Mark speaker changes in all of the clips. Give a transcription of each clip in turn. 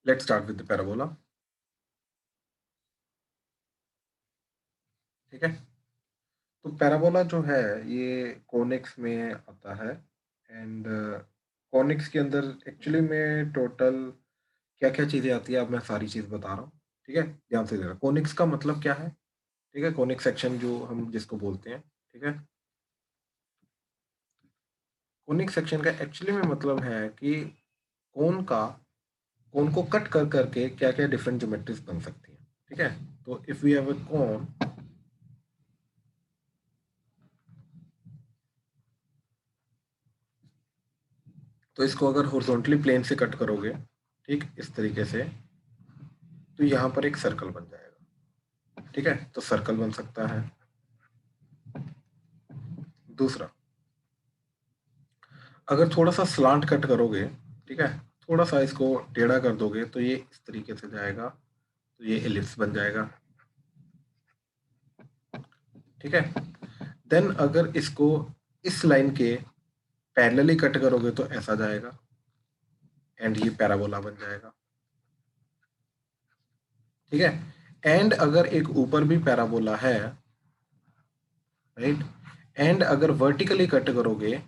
Speaker 1: Let's start with the parabola. ठीक है, तो पैराबोला जो है ये कोनिक्स में आता है। एंड कोनिक्स के अंदर एक्चुअली में टोटल क्या क्या चीजें आती है, अब मैं सारी चीज बता रहा हूँ। ठीक है, ध्यान से देखना। कोनिक्स का मतलब क्या है? ठीक है, कोनिक सेक्शन जो हम जिसको बोलते हैं। ठीक है, कोनिक सेक्शन का एक्चुअली में मतलब है कि कोन का कोन को कट कर करके क्या क्या डिफरेंट ज्योमेट्रीज बन सकती हैं। ठीक है, तो इफ वी हैव अ कोन, तो इसको अगर हॉरिजॉन्टली प्लेन से कट करोगे, ठीक इस तरीके से, तो यहाँ पर एक सर्कल बन जाएगा। ठीक है, तो सर्कल बन सकता है। दूसरा, अगर थोड़ा सा स्लांट कट करोगे, ठीक है, थोड़ा सा इसको टेढ़ा कर दोगे, तो ये इस तरीके से जाएगा, तो ये एलिप्स बन जाएगा। ठीक है, देन अगर इसको इस लाइन के पैरेलली कट करोगे तो ऐसा जाएगा, एंड ये पैराबोला बन जाएगा। ठीक है, एंड अगर एक ऊपर भी पैराबोला है, राइट, एंड अगर वर्टिकली कट करोगे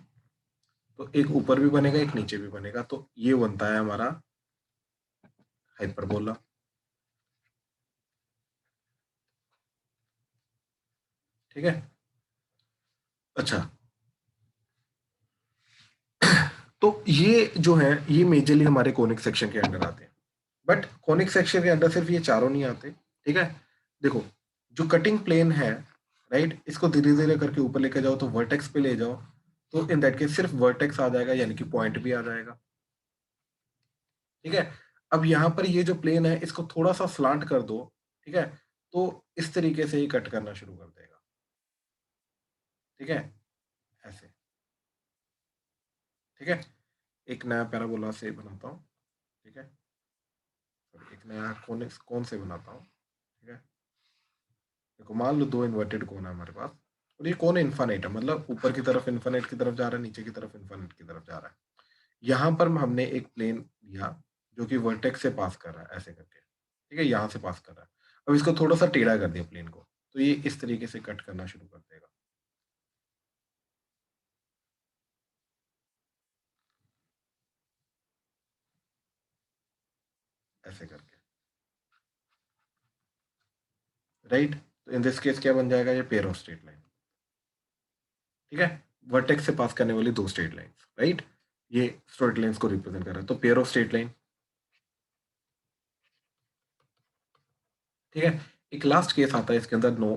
Speaker 1: तो एक ऊपर भी बनेगा, एक नीचे भी बनेगा, तो ये बनता है हमारा हाइपरबोला। ठीक है, अच्छा, तो ये जो है ये मेजरली हमारे कोनिक सेक्शन के अंडर आते हैं। बट कोनिक सेक्शन के अंदर सिर्फ ये चारों नहीं आते। ठीक है, देखो, जो कटिंग प्लेन है, राइट, इसको धीरे धीरे करके ऊपर लेके जाओ तो वर्टेक्स पे ले जाओ, तो इन दैट केस सिर्फ वर्टेक्स आ जाएगा, यानी कि पॉइंट भी आ जाएगा। ठीक है, अब यहाँ पर ये जो प्लेन है इसको थोड़ा सा स्लांट कर दो, ठीक है, तो इस तरीके से ही कट करना शुरू कर देगा। ठीक है, ऐसे। ठीक है, एक नया पैराबोला से बनाता हूँ। ठीक है, एक नया कौन से बनाता हूँ। ठीक है, देखो, मान लो दो इन्वर्टेड कोन है हमारे पास, और ये कोन इन्फानाइट है, मतलब ऊपर की तरफ इन्फानाइट की तरफ जा रहा है, नीचे की तरफ इन्फानाइट की तरफ जा रहा है। यहाँ पर हमने एक प्लेन लिया जो कि वर्टेक्स से पास कर रहा है, ऐसे करके। ठीक है, यहाँ से पास कर रहा है। अब इसको थोड़ा सा टेढ़ा कर दिया प्लेन को, तो ये इस तरीके से कट करना शुरू कर देगा, ऐसे करके। राइट, तो इन दिस केस क्या बन जाएगा, ये पेयर ऑफ स्ट्रेट लाइन। ठीक है, वर्टेक्स से पास करने वाली दो स्ट्रेट लाइंस, राइट, ये स्ट्रेट लाइंस को रिप्रेजेंट कर रहा है, तो पेयर ऑफ स्ट्रेट लाइन। ठीक है, एक लास्ट केस आता है इसके अंदर, नो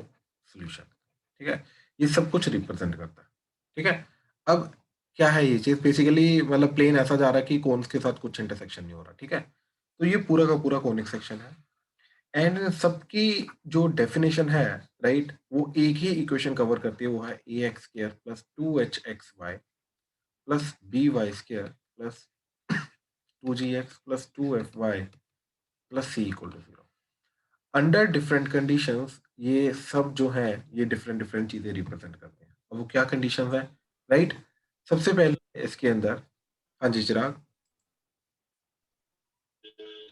Speaker 1: सोल्यूशन। ठीक है, ये सब कुछ रिप्रेजेंट करता है। ठीक है, अब क्या है ये चीज, बेसिकली मतलब प्लेन ऐसा जा रहा है कि कोन्स के साथ कुछ इंटरसेक्शन नहीं हो रहा। ठीक है, तो ये पूरा का पूरा कोनिक सेक्शन है, एंड सबकी जो डेफिनेशन है, राइट, वो एक ही इक्वेशन कवर करती है, वो है a x square plus 2hxy plus b y square plus 2gx plus 2fy plus c equal to 0। Under different conditions ये सब जो है ये डिफरेंट डिफरेंट चीजें रिप्रेजेंट करते हैं। अब वो क्या कंडीशंस है, राइट, सबसे पहले इसके अंदर, हाँ जी चिराग।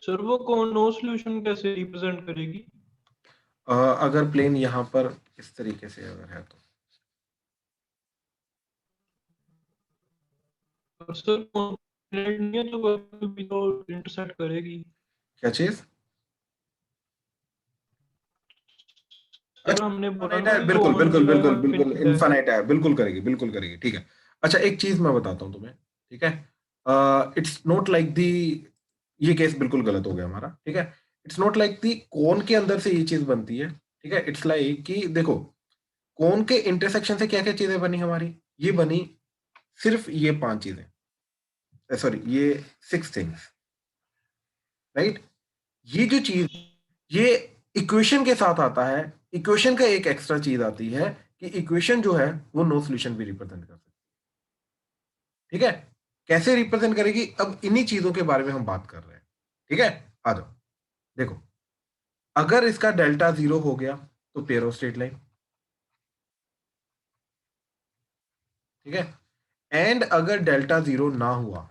Speaker 2: सर वो कौन नो सॉल्यूशन कैसे रिप्रेजेंट करेगी?
Speaker 1: अगर प्लेन यहाँ पर इस तरीके से अगर है तो,
Speaker 2: और सर कॉम्पोनेंट नहीं है तो वो भी तो इंटरसेक्ट करेगी।
Speaker 1: क्या चीज?
Speaker 2: सर हमने बोला
Speaker 1: इनफाइनाइट
Speaker 2: ना
Speaker 1: है,
Speaker 2: कि
Speaker 1: बिल्कुल
Speaker 2: कॉमन
Speaker 1: बिल्कुल
Speaker 2: जो है वो
Speaker 1: बिल्कुल बिल्कुल
Speaker 2: इन्फिनिट है।
Speaker 1: इनफाइनाइट है, बिल्कुल करेगी, बिल्कुल करेगी, ठीक है। अच्छा, एक चीज मैं बताता हूँ तुम्हें। ठीक है, इट्स नॉट लाइक दी, ये केस बिल्कुल गलत हो गया हमारा। ठीक है, इट्स नॉट लाइक दी कोन के अंदर से ये चीज बनती है। ठीक है, इट्स लाइक कि देखो, कोन के इंटरसेक्शन से क्या क्या चीजें बनी हमारी, ये बनी सिर्फ ये पांच चीजें, सॉरी ये 6 थिंग्स, राइट। ये जो चीज, ये इक्वेशन के साथ आता है। इक्वेशन का एक एक्स्ट्रा चीज आती है कि इक्वेशन जो है वो नो सॉल्यूशन भी रिप्रेजेंट कर सकती है। ठीक है, कैसे रिप्रेजेंट करेगी, अब इन्हीं चीजों के बारे में हम बात कर रहे हैं। ठीक है, आ जाओ, देखो, अगर इसका डेल्टा 0 हो गया तो पेरो स्ट्रेट लाइन। ठीक है, एंड अगर डेल्टा 0 ना हुआ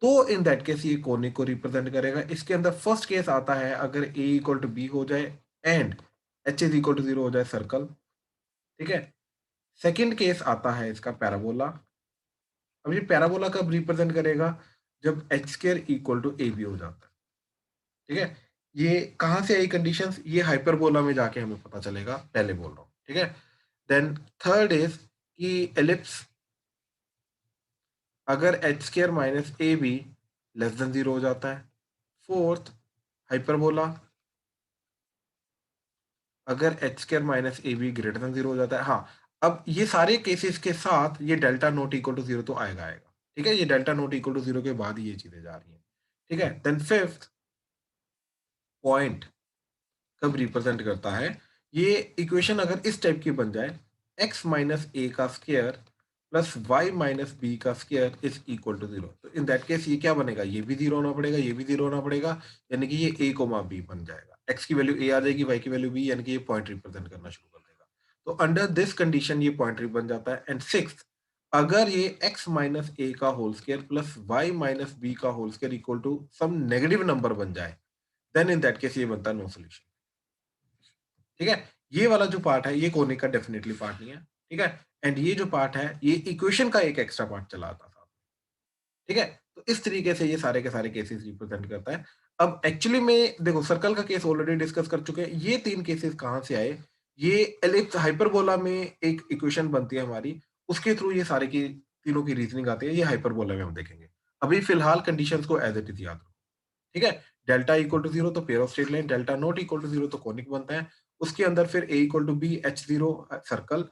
Speaker 1: तो इन दैट केस ये कोनिक को रिप्रेजेंट करेगा। इसके अंदर फर्स्ट केस आता है अगर a इक्वल टू बी हो जाए and h is equal to 0 हो जाए सर्कल, ठीक है। सेकंड केस आता है इसका पैराबोला। अब ये पैराबोला कब रिप्रेजेंट करेगा, जब H square equal to A B हो जाता है, ठीक है। ये कहाँ से आई कंडीशंस, ये हाइपरबोला में जाके हमें पता चलेगा, पहले बोल रहा हूँ, ठीक है। देन थर्ड इज कि एलिप्स अगर H square minus A B less than 0 हो जाता है। फोर्थ हाइपरबोला अगर H square minus A B greater than 0 हो जाता है। हाँ, अब ये सारे केसेस के साथ ये डेल्टा नॉट इक्वल टू 0 तो आएगा आएगा, ठीक है। ये डेल्टा नॉट इक्वल टू 0 के बाद ही ये चीजें जा रही हैं, ठीक है। देन फिफ्थ पॉइंट कब रिप्रेजेंट करता है, ये इक्वेशन अगर इस टाइप की बन जाए, x माइनस ए का square plus Y minus B का स्क्वायर इज इक्वल टू 0, तो इन दैट केस ये क्या बनेगा, ये भी 0 होना पड़ेगा, ये भी 0 होना पड़ेगा, यानी कि ये a कोमा b बन जाएगा। x की वैल्यू a आ जाएगी, y की वैल्यू b, यानी कि ये पॉइंट रिप्रेजेंट करना शुरू कर देगा। तो अंडर दिस कंडीशन ये पॉइंट बन जाता है। एंड सिक्स्थ, अगर ये x माइनस ए का whole square plus Y minus B का whole square equal to some negative number बन जाए, देन इन दैट केस ये बनता है नो सोल्यूशन, ठीक है। ये वाला जो पार्ट है ये कोनिक का डेफिनेटली पार्ट नहीं है, ठीक है। एंड ये जो पार्ट है ये इक्वेशन का एक एक्स्ट्रा पार्ट चला आता था, ठीक है। तो इस तरीके से ये सारे के सारे केसेस रिप्रेजेंट करता है। अब एक्चुअली में देखो, सर्कल का केस ऑलरेडी डिस्कस कर चुके हैं। ये तीन केसेस कहां से आए, ये एलिप्स हाइपरबोला में एक इक्वेशन बनती है हमारी, उसके थ्रू ये सारे की तीनों की रीजनिंग आती है। ये हाइपरबोला में हम देखेंगे। अभी फिलहाल कंडीशंस को एज इट इज याद रखो, ठीक है। डेल्टा इक्वल टू 0 तो pair of straight line, delta not equal to 0 तो कोनिक बनता है। उसके अंदर फिर a equal to B, h0 circle,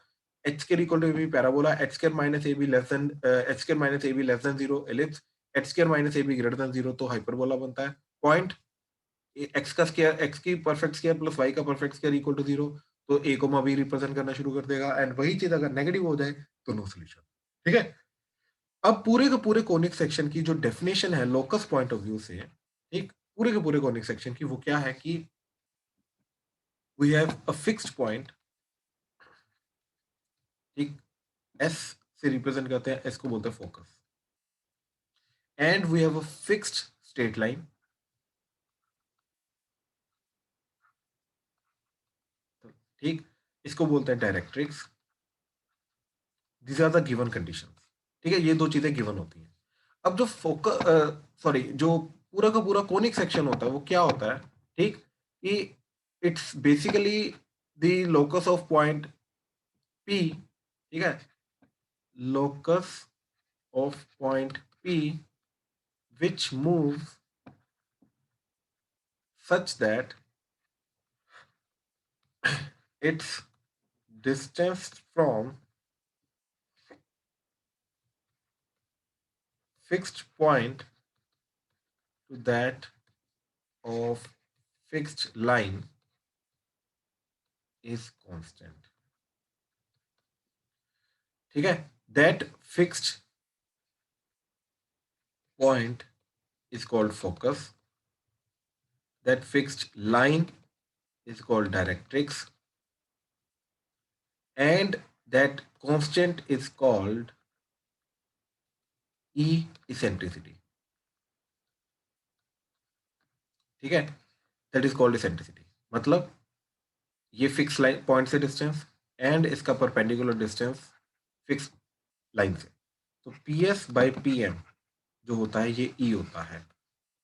Speaker 1: h square equal to B parabola, h square minus A B less than h square minus A B less than 0 ellipse, h square minus A B greater than 0 तो hyperbola बनता है। Point x का square, x की perfect square plus y का perfect square equal to 0, तो a coma b represent करना शुरू कर देगा। एंड वही चीज अगर नेगेटिव हो जाए तो नो सोल्यूशन, ठीक है। अब पूरे के पूरे कोनिक सेक्शन की जो डेफिनेशन है लोकस पॉइंट ऑफ व्यू से, ठीक, पूरे के पूरे कोनिक सेक्शन की वो क्या है कि we have a fixed point, ठीक, एस से रिप्रेजेंट करते हैं, एस को बोलते हैं focus, and we have a fixed straight line, ठीक, इसको बोलते हैं directrix. These are the given conditions, ठीक है। ये दो चीजें गिवन होती हैं। अब जो फोकस सॉरी जो पूरा का पूरा कोनिक सेक्शन होता है वो क्या होता है, ठीक, कि it's basically the locus of point P, ठीक है, locus of point P which moves such that its distance from fixed point to that of fixed line is constant, ठीक है। that fixed point is called focus, that fixed line is called directrix, and that constant is called E eccentricity, ठीक है। That is called eccentricity, मतलब ये fix line point से distance and इसका perpendicular distance fix line से, तो P S by P M जो होता है ये ई होता है,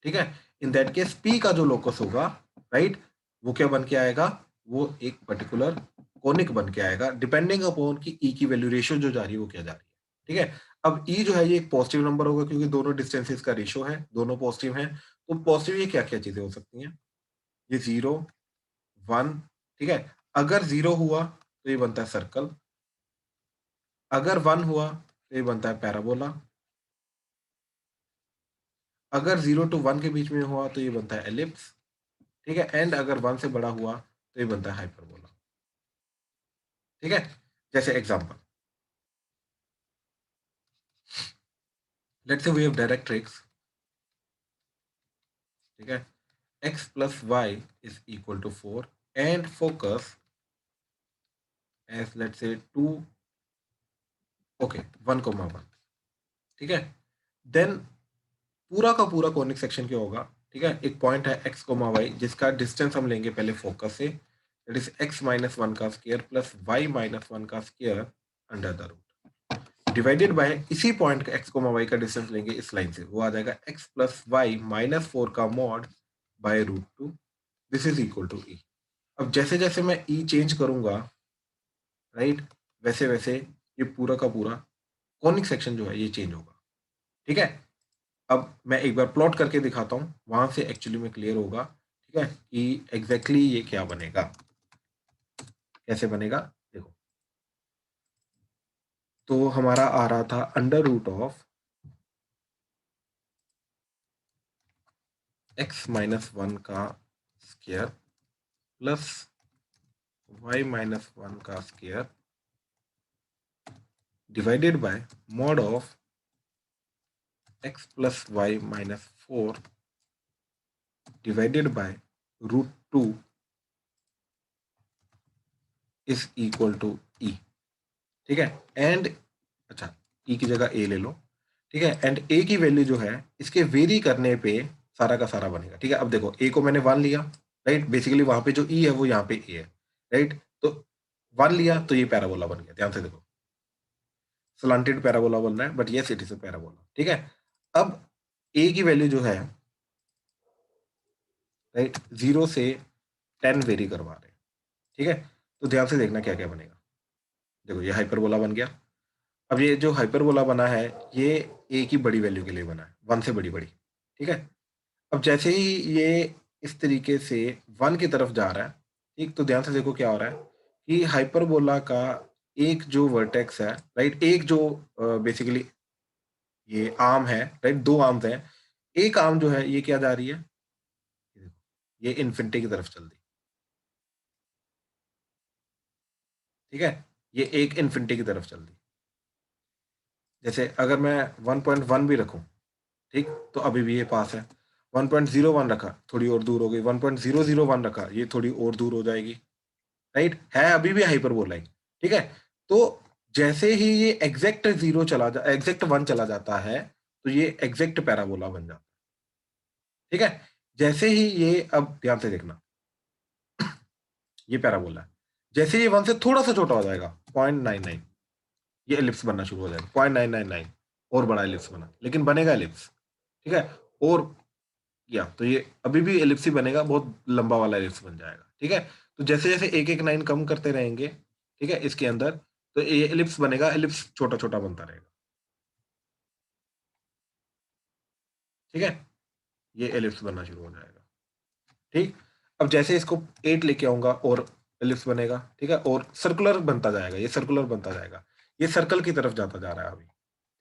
Speaker 1: ठीक है। इन दैट केस पी का जो लोकस होगा, राइट, वो क्या बन के आएगा, वो एक पर्टिकुलर कोनिक बन के आएगा, डिपेंडिंग अपॉन कि ई की वैल्यू रेशियो जो जा रही है वो क्या जा रही है, ठीक है। अब ई जो है ये एक पॉजिटिव नंबर होगा क्योंकि दोनों डिस्टेंसेस का रेशियो है, दोनों पॉजिटिव हैं। तो पॉजिटिव ये क्या क्या चीजें हो सकती हैं, ये 0 1, ठीक है। अगर 0 हुआ तो ये बनता है सर्कल, अगर 1 हुआ तो ये बनता है पैराबोला, अगर 0 टू 1 के बीच में हुआ तो ये बनता है एलिप्स, ठीक है। एंड अगर 1 से बड़ा हुआ तो ये बनता है हाइपरबोला, ठीक है। जैसे example, let's say we have directrix, ठीक है, x plus y is equal to 4 and focus as let's say 2, okay 1 1, ठीक है। देन पूरा का पूरा कॉनिक सेक्शन क्या होगा, ठीक है, एक पॉइंट है x, y जिसका डिस्टेंस हम लेंगे पहले फोकस से, दैट इज x - 1 का स्क्वायर प्लस y - 1 का square under the root divided by इसी पॉइंट का x, y का डिस्टेंस लेंगे इस लाइन से, वो आ जाएगा x प्लस y - 4 का mod by √2, this is equal to e। अब जैसे जैसे मैं e चेंज करूंगा, राइट, वैसे वैसे ये पूरा का पूरा कॉनिक सेक्शन जो है ये चेंज होगा, ठीक है। अब मैं एक बार प्लॉट करके दिखाता हूं, वहां से एक्चुअली में क्लियर होगा, ठीक है, कि एग्जैक्टली ये क्या बनेगा, कैसे बनेगा। देखो, तो हमारा आ रहा था अंडर रूट ऑफ x - 1 का स्क्वायर प्लस y - 1 का square divided by mod of x plus y - 4 divided by √2 is equal to e, ठीक है। एंड अच्छा, e की जगह a ले लो, ठीक है, एंड a की वैल्यू जो है इसके वेरी करने पे सारा का सारा बनेगा, ठीक है। अब देखो a को मैंने 1 लिया, राइट, बेसिकली वहां पे जो e है वो यहाँ पे a है, राइट, तो 1 लिया तो ये पैराबोला बन गया, ध्यान से देखो, स्लांटेड पैराबोला बन रहा है, but yes it is a parabola, ठीक है। अब a की वैल्यू जो है, राइट, 0 से 10 वेरी करवा रहे हैं, ठीक है। तो ध्यान से देखना क्या क्या बनेगा। देखो ये हाइपरबोला बन गया। अब ये जो हाइपरबोला बना है ये ए की बड़ी वैल्यू के लिए बना है, 1 से बड़ी बड़ी, ठीक है। अब जैसे ही ये इस तरीके से 1 की तरफ जा रहा है, ठीक, तो ध्यान से देखो क्या हो रहा है कि हाइपरबोला का एक जो वर्टेक्स है, राइट, एक जो बेसिकली ये आर्म है, राइट, दो आर्म्स हैं, एक आर्म जो है ये क्या जा रही है, ये देखो, ये इन्फिनिटी की तरफ चल दी, ठीक है, ये एक इन्फिनिटी की तरफ चल दी। जैसे अगर मैं 1.1 भी रखूं, ठीक, तो अभी भी ये पास है। 1.01 रखा, थोड़ी और दूर हो गई। 1.001 रखा, ये थोड़ी और दूर हो जाएगी, राइट, है अभी भी हाइपरबोला ही, ठीक है। तो जैसे ही ये एग्जैक्ट 1 चला जाता है, तो ये एग्जैक्ट पैराबोला बन जाता है, ठीक है। जैसे ही ये, अब ध्यान से देखना, ये पैराबोला है, जैसे ये 1 से थोड़ा सा छोटा हो जाएगा, 0.99, ये एलिप्स बनना शुरू हो जाएगा, 0.999 और बड़ा एलिप्स बना, लेकिन बनेगा एलिप्स, ठीक है। और या तो ये अभी भी एलिप्स ही बनेगा, बहुत लंबा वाला एलिप्स बन जाएगा, ठीक है। तो जैसे जैसे एक एक लाइन कम करते रहेंगे, ठीक है, इसके अंदर, तो ये एलिप्स बनेगा, एलिप्स छोटा छोटा बनता रहेगा, ठीक है, ये एलिप्स बनना शुरू हो जाएगा, ठीक। अब जैसे इसको 8 लेके आऊंगा और एलिप्स बनेगा, ठीक है, और सर्कुलर बनता जाएगा, ये सर्कुलर बनता जाएगा, ये सर्कल की तरफ जाता जा रहा है अभी,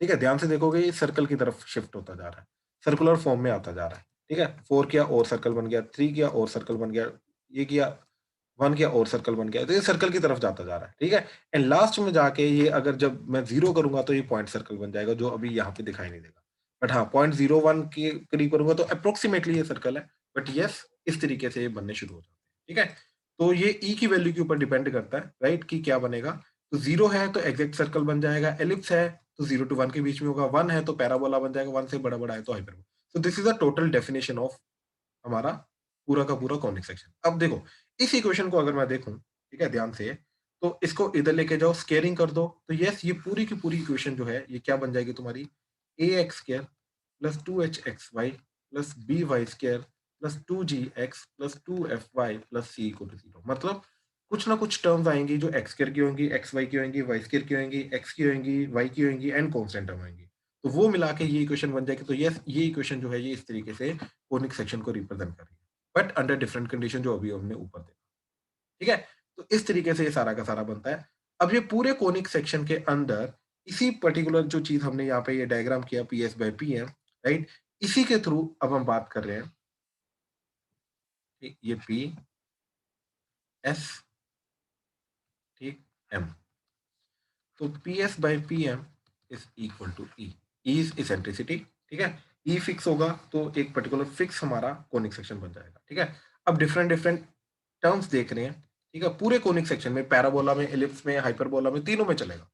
Speaker 1: ठीक है। ध्यान से देखोगे ये सर्कल की तरफ शिफ्ट होता जा रहा है, सर्कुलर फॉर्म में आता जा रहा है, ठीक है। 4 किया और सर्कल बन गया, 3 किया और सर्कल बन गया, ये किया 1 किया और सर्कल बन गया, तो ये सर्कल की तरफ जाता जा रहा है, ठीक है। एंड लास्ट में जाके ये अगर जब मैं 0 करूंगा तो ये पॉइंट सर्कल बन जाएगा, जो अभी यहाँ पे दिखाई नहीं देगा, बट हाँ 0.01 के करीब करूंगा तो अप्रोक्सीमेटली ये सर्कल है, बट यस इस तरीके से ये बनने शुरू हो जाते हैं, ठीक है। तो ये ई की वैल्यू के ऊपर डिपेंड करता है, राइट, कि क्या बनेगा। तो 0 है तो एग्जैक्ट सर्कल बन जाएगा, एलिप्स है तो 0 to 1 के बीच में होगा, 1 है तो पैराबोला बन जाएगा, 1 से बड़ा बड़ा है तो hyperbola. So this is a total definition of हमारा पूरा का पूरा कॉनिक सेक्शन। अब देखो इस इक्वेशन को अगर मैं देखूं, ठीक है, ध्यान से, तो इसको इधर लेके जाओ, स्केयरिंग कर दो, तो यस ये पूरी की पूरी इक्वेशन जो है ये क्या बन जाएगी तुम्हारी, a x square plus 2h(xy) plus b y square plus 2g(x) plus 2fy plus c equal to 0। मतलब कुछ ना कुछ टर्म्स आएंगी जो एक्स स्क्र की होंगी, एक्स वाई की होंगी, वाई स्क्र की होंगी, एक्स की होंगी, वाई की होंगी, एंड कॉन्स्टेंट टर्म आएंगी, तो वो मिला के ये इक्वेशन बन जाएगी। तो यस ये इक्वेशन जो है ये इस तरीके से कोनिक सेक्शन को रिप्रेजेंट कर रही है, बट अंडर डिफरेंट कंडीशन जो अभी हमने ऊपर देखा, ठीक है। तो इस तरीके से ये सारा का सारा बनता है। अब ये पूरे कोनिक सेक्शन के अंदर इसी पर्टिकुलर जो चीज हमने यहाँ पे ये डायग्राम किया P S by P M, right, इसी के थ्रू अब हम बात कर रहे हैं कि ये पी एस, ठीक, एम, तो P S by P M is equal to e, is eccentricity, ठीक है। ई फिक्स होगा तो एक पर्टिकुलर फिक्स हमारा कोनिक सेक्शन बन जाएगा, ठीक है। अब डिफरेंट डिफरेंट टर्म्स देख रहे हैं, ठीक है, पूरे कोनिक सेक्शन में, पैराबोला में, एलिप्स में, हाइपरबोला में, तीनों में चलेगा।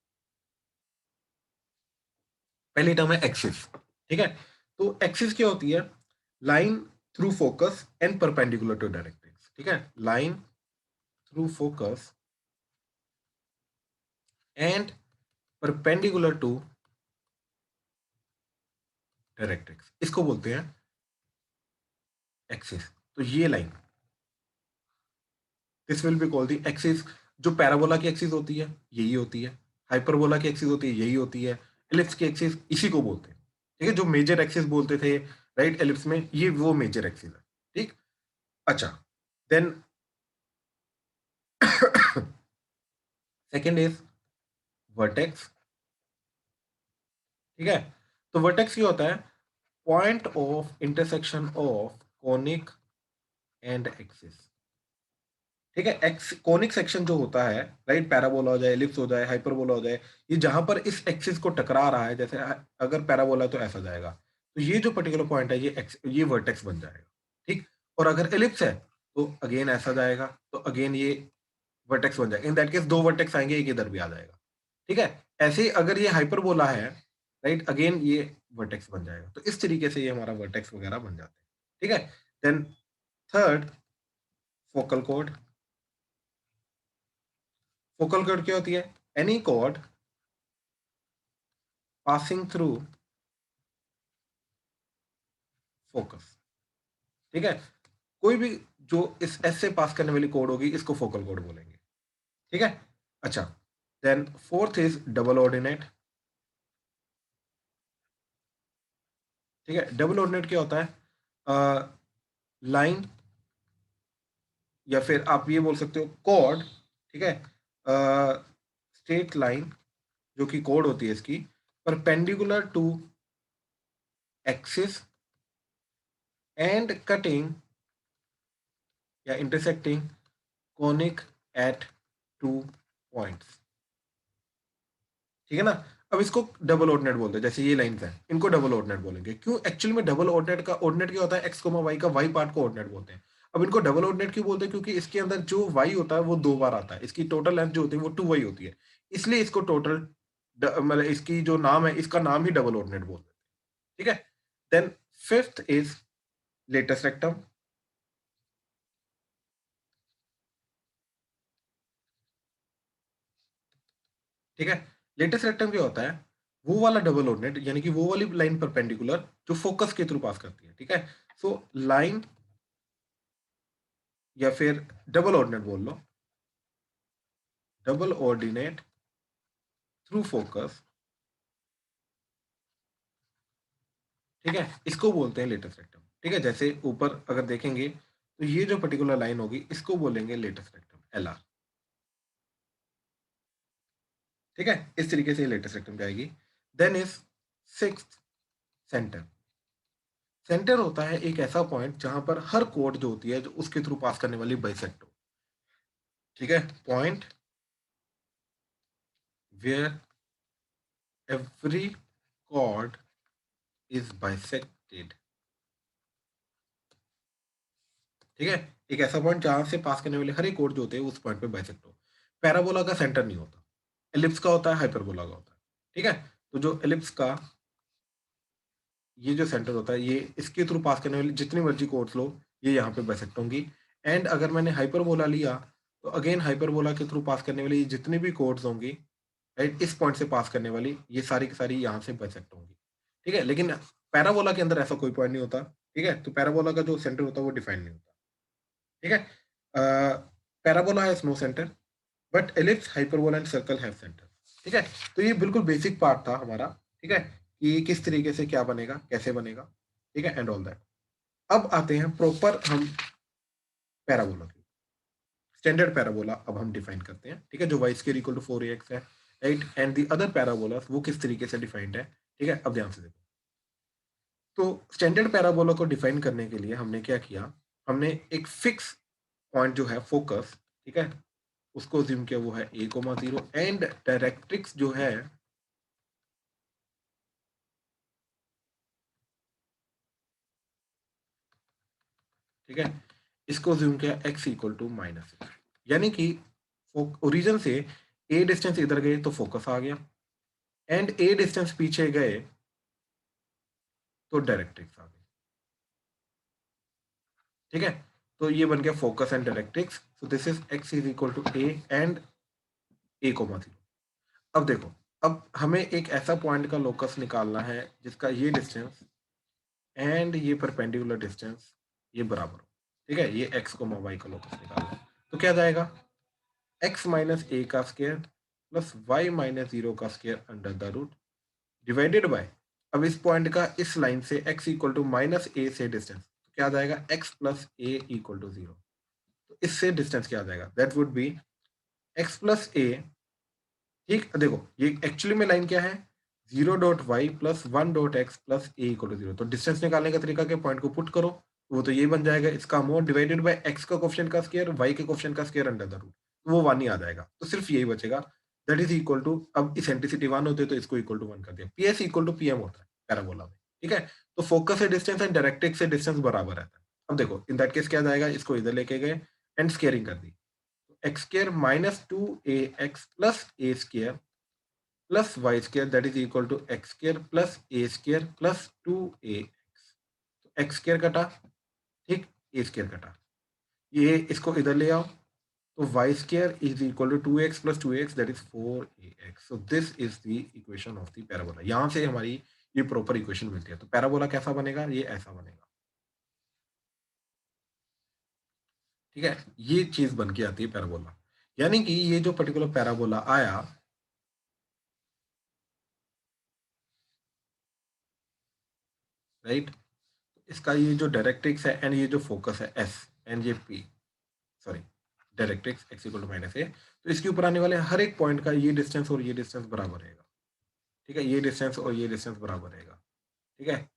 Speaker 1: पहली टर्म है एक्सिस, ठीक है। तो एक्सिस क्या होती है? Line through focus and perpendicular to directrix, ठीक है, line through focus and perpendicular to directrix, इसको बोलते हैं एक्सिस। तो ये line, this will be called the axis. जो पैराबोला की एक्सिस होती है यही होती है, हाइपरबोला की एक्सिस होती है यही होती है, एलिप्स की एक्सिस इसी को बोलते हैं, ठीक है, जो मेजर एक्सिस बोलते थे राइट एलिप्स में, ये वो मेजर एक्सिस है, ठीक। अच्छा, देन सेकेंड इज वर्टेक्स, ठीक है। तो वर्टेक्स क्या होता है? Point of intersection of conic and axis, ठीक है। एक्स कोनिक सेक्शन जो होता है राइट, पैराबोला हो जाए, एलिप्स हो जाए, हाइपरबोला हो जाए, ये जहां पर इस एक्सिस को टकरा रहा है, जैसे अगर पैराबोला तो ऐसा जाएगा, तो ये जो पर्टिकुलर पॉइंट है ये वर्टेक्स बन जाएगा, ठीक। और अगर एलिप्स है तो अगेन ऐसा जाएगा, तो अगेन ये वर्टेक्स बन जाएगा। इन दैट केस दो वर्टेक्स आएंगे, एक इधर भी आ जाएगा, ठीक है। ऐसे ही अगर ये हाइपरबोला है राइट, अगेन ये वर्टेक्स बन जाएगा। तो इस तरीके से ये हमारा वर्टेक्स वगैरह बन जाते हैं, ठीक है। देन थर्ड, फोकल कोड। फोकल कोड क्या होती है? एनी कोड पासिंग थ्रू फोकस, ठीक है। कोई भी जो इस एस से पास करने वाली कोड होगी इसको फोकल कोड बोलेंगे, ठीक है। अच्छा, then fourth is double ordinate, ठीक है। डबल ऑर्डिनेट क्या होता है? लाइन या फिर आप ये बोल सकते हो कोड, ठीक है। स्ट्रेट लाइन जो कि कोड होती है इसकी, perpendicular to axis and cutting या intersecting conic at two points, ठीक है ना। अब इसको डबल ऑर्डिनेट बोलते हैं, जैसे ये लाइंस हैं इनको डबल ऑर्डिनेट बोलेंगे। क्यों? एक्चुअली में डबल ऑर्डिनेट का ऑर्डिनेट क्या होता है? एक्स कोमा वाई का वाई पार्ट को ऑर्डिनेट बोलते हैं। अब इनको डबल ऑर्डिनेट क्यों बोलते हैं? क्योंकि इसके अंदर जो वाई होता है वो दो बार आता है, इसकी टोटल लेंथ जो होती है वो टू वाई होती है, इसलिए इसको टोटल मतलब इसकी जो नाम है इसका नाम ही डबल ऑर्डिनेट बोलते हैं, ठीक है। Then fifth is latus rectum, ठीक है। लेटेस्ट रेक्टम क्या होता है? वो वाला डबल ऑर्डिनेट, यानी कि वो वाली लाइन परपेंडिकुलर जो फोकस के थ्रू पास करती है, ठीक है। सो लाइन या फिर डबल ऑर्डिनेट बोल लो, डबल ऑर्डिनेट थ्रू फोकस, ठीक है, इसको बोलते हैं लेटेस्ट रेक्टम, ठीक है। जैसे ऊपर अगर देखेंगे तो ये जो पर्टिकुलर लाइन होगी इसको बोलेंगे लेटेस्ट रेक्टम, एल आर, ठीक है। इस तरीके से लेटेस्ट रेक्टम जाएगी। Then is sixth, centre. Centre होता है एक ऐसा पॉइंट जहां पर हर कोड जो होती है जो उसके थ्रू पास करने वाली बाइसेक्ट हो, ठीक है। Point where every chord is bisected, ठीक है। एक ऐसा पॉइंट जहां से पास करने वाले हर एक कोड जो होते हैं उस पॉइंट पे बाइसेक्ट हो। पैराबोला का सेंटर नहीं होता, एलिप्स का होता है, हाइपरबोला का होता है, ठीक है। तो जो एलिप्स का ये जो सेंटर होता है, ये इसके थ्रू पास करने वाली जितनी मर्जी कोड्स लो ये यहाँ पे बाइसेक्ट होंगी। एंड अगर मैंने हाइपरबोला लिया तो अगेन हाइपरबोला के थ्रू पास करने वाली जितनी भी कोड्स होंगी राइट, इस पॉइंट से पास करने वाली ये सारी की सारी यहाँ से बाइसेक्ट होंगी, ठीक है। लेकिन पैराबोला के अंदर ऐसा कोई पॉइंट नहीं होता, ठीक है। तो पैराबोला का जो सेंटर होता है वो डिफाइन नहीं होता, ठीक है। Parabola has no centre but ellipse, hyperbola and circle have centre, ठीक है। तो ये बिल्कुल बेसिक पार्ट था हमारा, ठीक है, कि किस तरीके से क्या बनेगा, कैसे बनेगा, ठीक है, एंड ऑल दैट। अब आते हैं प्रॉपर हम पैराबोला की, स्टैंडर्ड पैराबोला अब हम डिफाइन करते हैं, ठीक है, जो y square equal to 4ax है, right. And the other parabola वो किस तरीके से डिफाइंड है, ठीक है। अब ध्यान से देखो, तो स्टैंडर्ड पैराबोला को डिफाइन करने के लिए हमने क्या किया, हमने एक फिक्स पॉइंट जो है फोकस, ठीक है, उसको ज्यूम किया, वो है a,0 एंड डायरेक्ट्रिक्स जो है ठीक है, इसको ज्यूम किया x इक्वल टू -6, यानी कि ओरिजिन से a डिस्टेंस इधर गए तो फोकस आ गया, एंड a डिस्टेंस पीछे गए तो डायरेक्ट्रिक्स आ गई। ठीक है, तो ये बन गया focus and directrix. So this is x is equal to a and a comma 0। अब देखो, अब हमें एक ऐसा पॉइंट का लोकस निकालना है जिसका ये डिस्टेंस एंड ये परपेंडिकुलर डिस्टेंस ये बराबर हो। ठीक है, ये x कोमा y का लोकस निकालना है। तो क्या जाएगा, x माइनस a का स्क्वायर प्लस y माइनस 0 का square under the root divided by, अब इस पॉइंट का इस लाइन से x equal to minus a से डिस्टेंस, तो क्या आ जाएगा, x plus a equal to 0। तो इससे डिस्टेंस क्या आ जाएगा, that would be x plus a. ठीक, देखो ये एक्चुअली में लाइन क्या है, 0.y plus 1.x plus a equal to 0। तो डिस्टेंस निकालने का तरीका क्या, पॉइंट को पुट करो, वो तो ये बन जाएगा, इसका मोड डिवाइडेड बाय x का कोफिशिएंट का स्क्वायर, y के कोफिशिएंट का स्क्वायर अंडर द रूट, तो वो 1 ही आ जाएगा। तो सिर्फ यही बचेगा, दैट इज इक्वल टू, अब इसेंट्रिसिटी 1 होते तो इसको इक्वल टू 1 कर दिया, पीएस इक्वल टू पीएम होता है पैराबोला में। ठीक है, तो फोकस से डिस्टेंस एंड डायरेक्ट्रिक्स से डिस्टेंस बराबर रहता है। अब देखो इन दैट केस क्या जाएगा, इसको इधर लेके गए एंड स्क्वायरिंग कर दी, x square minus 2ax plus a square plus y square that is equal to x square plus a square plus 2ax। तो एक्स स्क्वायर कटा, ठीक, ए स्क्वायर कटा, ये इसको इधर ले आओ, तो y square is equal to 2x plus 2x that is 4ax। So this is the equation of the parabola. यहां से हमारी ये प्रॉपर इक्वेशन मिलती है। तो पैराबोला कैसा बनेगा, ये ऐसा बनेगा। ठीक है, ये चीज बन के आती है पैराबोला, यानी कि ये जो पर्टिकुलर पैराबोला आया, राइट, इसका ये जो डायरेक्ट्रिक्स है एंड ये जो फोकस है एस एंड ये P, sorry directrix x equal to minus a, तो इसके ऊपर आने वाले हर एक पॉइंट का ये डिस्टेंस और ये डिस्टेंस बराबर रहेगा। ठीक है, ये डिस्टेंस और ये डिस्टेंस बराबर रहेगा। ठीक है,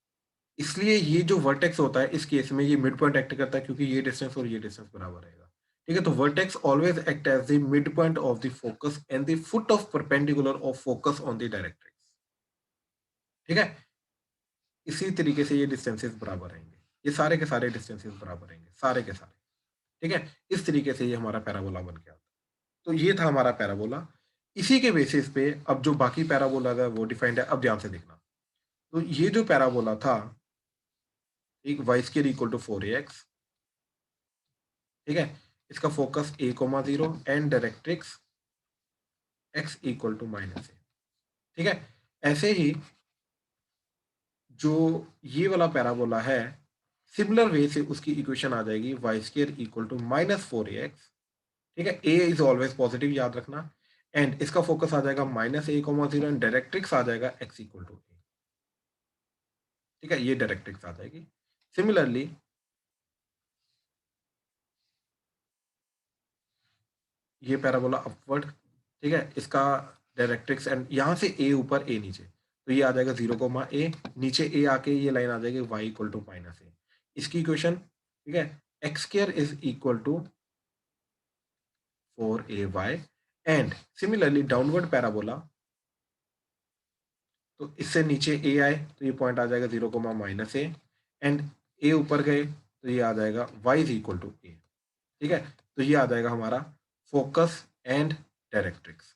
Speaker 1: इसलिए ये जो वर्टेक्स होता है इस केस में ये मिड पॉइंट एक्ट करता है, क्योंकि ये डिस्टेंस और ये डिस्टेंस बराबर रहेगा। ठीक है, तो vertex always act as the mid point of the focus and the foot of perpendicular of focus on the directrix. ठीक है, इसी तरीके से ये डिस्टेंसेस बराबर रहेंगे, ये सारे के सारे डिस्टेंसेस बराबर रहेंगे, सारे के सारे। ठीक है, इस तरीके से ये हमारा पैराबोला बन गया। तो ये था हमारा पैराबोला। इसी के बेसिस पे अब जो बाकी पैराबोला है वो डिफाइंड है। अब ध्यान से देखना, तो ये जो पैराबोला था, एक Y square equal to 4ax, ठीक है, इसका focus a comma 0 and directrix x equal to minus a. ठीक है, ऐसे ही जो ये वाला पैराबोला है, सिमिलर वे से उसकी इक्वेशन आ जाएगी y square equal to minus 4ax। ठीक है, a इज ऑलवेज पॉजिटिव, याद रखना, एंड इसका फोकस आ जाएगा minus a comma 0 and directrix आ जाएगा x इक्वल टू a। ठीक है, ये डायरेक्ट्रिक्स आ जाएगी। सिमिलरली ये पैराबोला अपवर्ड, ठीक है, इसका डायरेक्ट्रिक्स एंड यहाँ से a ऊपर a नीचे, तो ये आ जाएगा 0 कोमा a, नीचे a आके ये लाइन आ जाएगी y equal to minus a. इसकी इक्वेशन, ठीक है, x square is equal to 4ay and similarly downward parabola, तो इससे नीचे a आए तो ये पॉइंट आ जाएगा 0 comma minus a, and a ऊपर गए तो ये आ जाएगा y is equal to a। ठीक है, तो ये आ जाएगा हमारा फोकस एंड डायरेक्ट्रिक्स।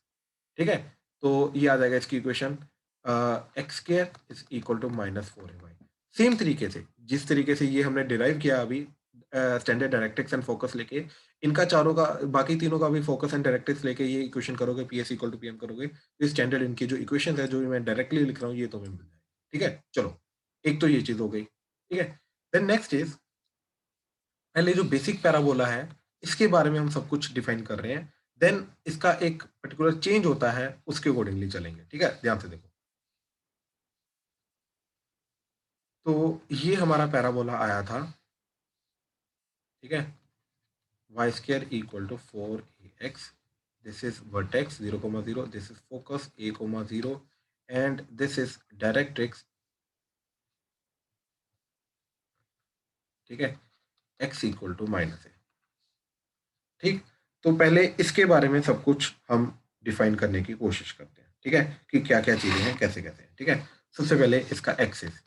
Speaker 1: ठीक है, तो ये आ जाएगा इसकी equation, x square is equal to minus 4ay। Same तरीके से जिस तरीके से ये हमने डिराइव किया अभी स्टैंडर्ड डायरेक्ट्रिक्स एंड फोकस लेके, इनका चारों का, बाकी तीनों का भी फोकस एंड डायरेक्ट्रिक्स लेके ये इक्वेशन करोगे, पीएस इक्वल टू पीएम करोगे, तो स्टैंडर्ड इनकी जो इक्वेशन है जो मैं डायरेक्टली लिख रहा हूँ ये तुम्हें मिल जाएगी। ठीक है, चलो, एक तो ये चीज हो गई। ठीक है, देन नेक्स्ट इज, पहले जो बेसिक पैराबोला है इसके बारे में हम सब कुछ डिफाइन कर रहे हैं, देन इसका एक पर्टिकुलर चेंज होता है, उसके अकॉर्डिंगली चलेंगे। ठीक है, ध्यान से देखो, तो ये हमारा पैराबोला आया था, ठीक है, y square equal to 4ax, this is vertex 0 comma 0, this is focus a comma 0 and this is directrix. ठीक है, x equal to minus a. ठीक, तो पहले इसके बारे में सब कुछ हम डिफाइन करने की कोशिश करते हैं। ठीक है, कि क्या क्या चीजें हैं, कैसे कैसे हैं। ठीक है, सबसे पहले इसका एक्सिस।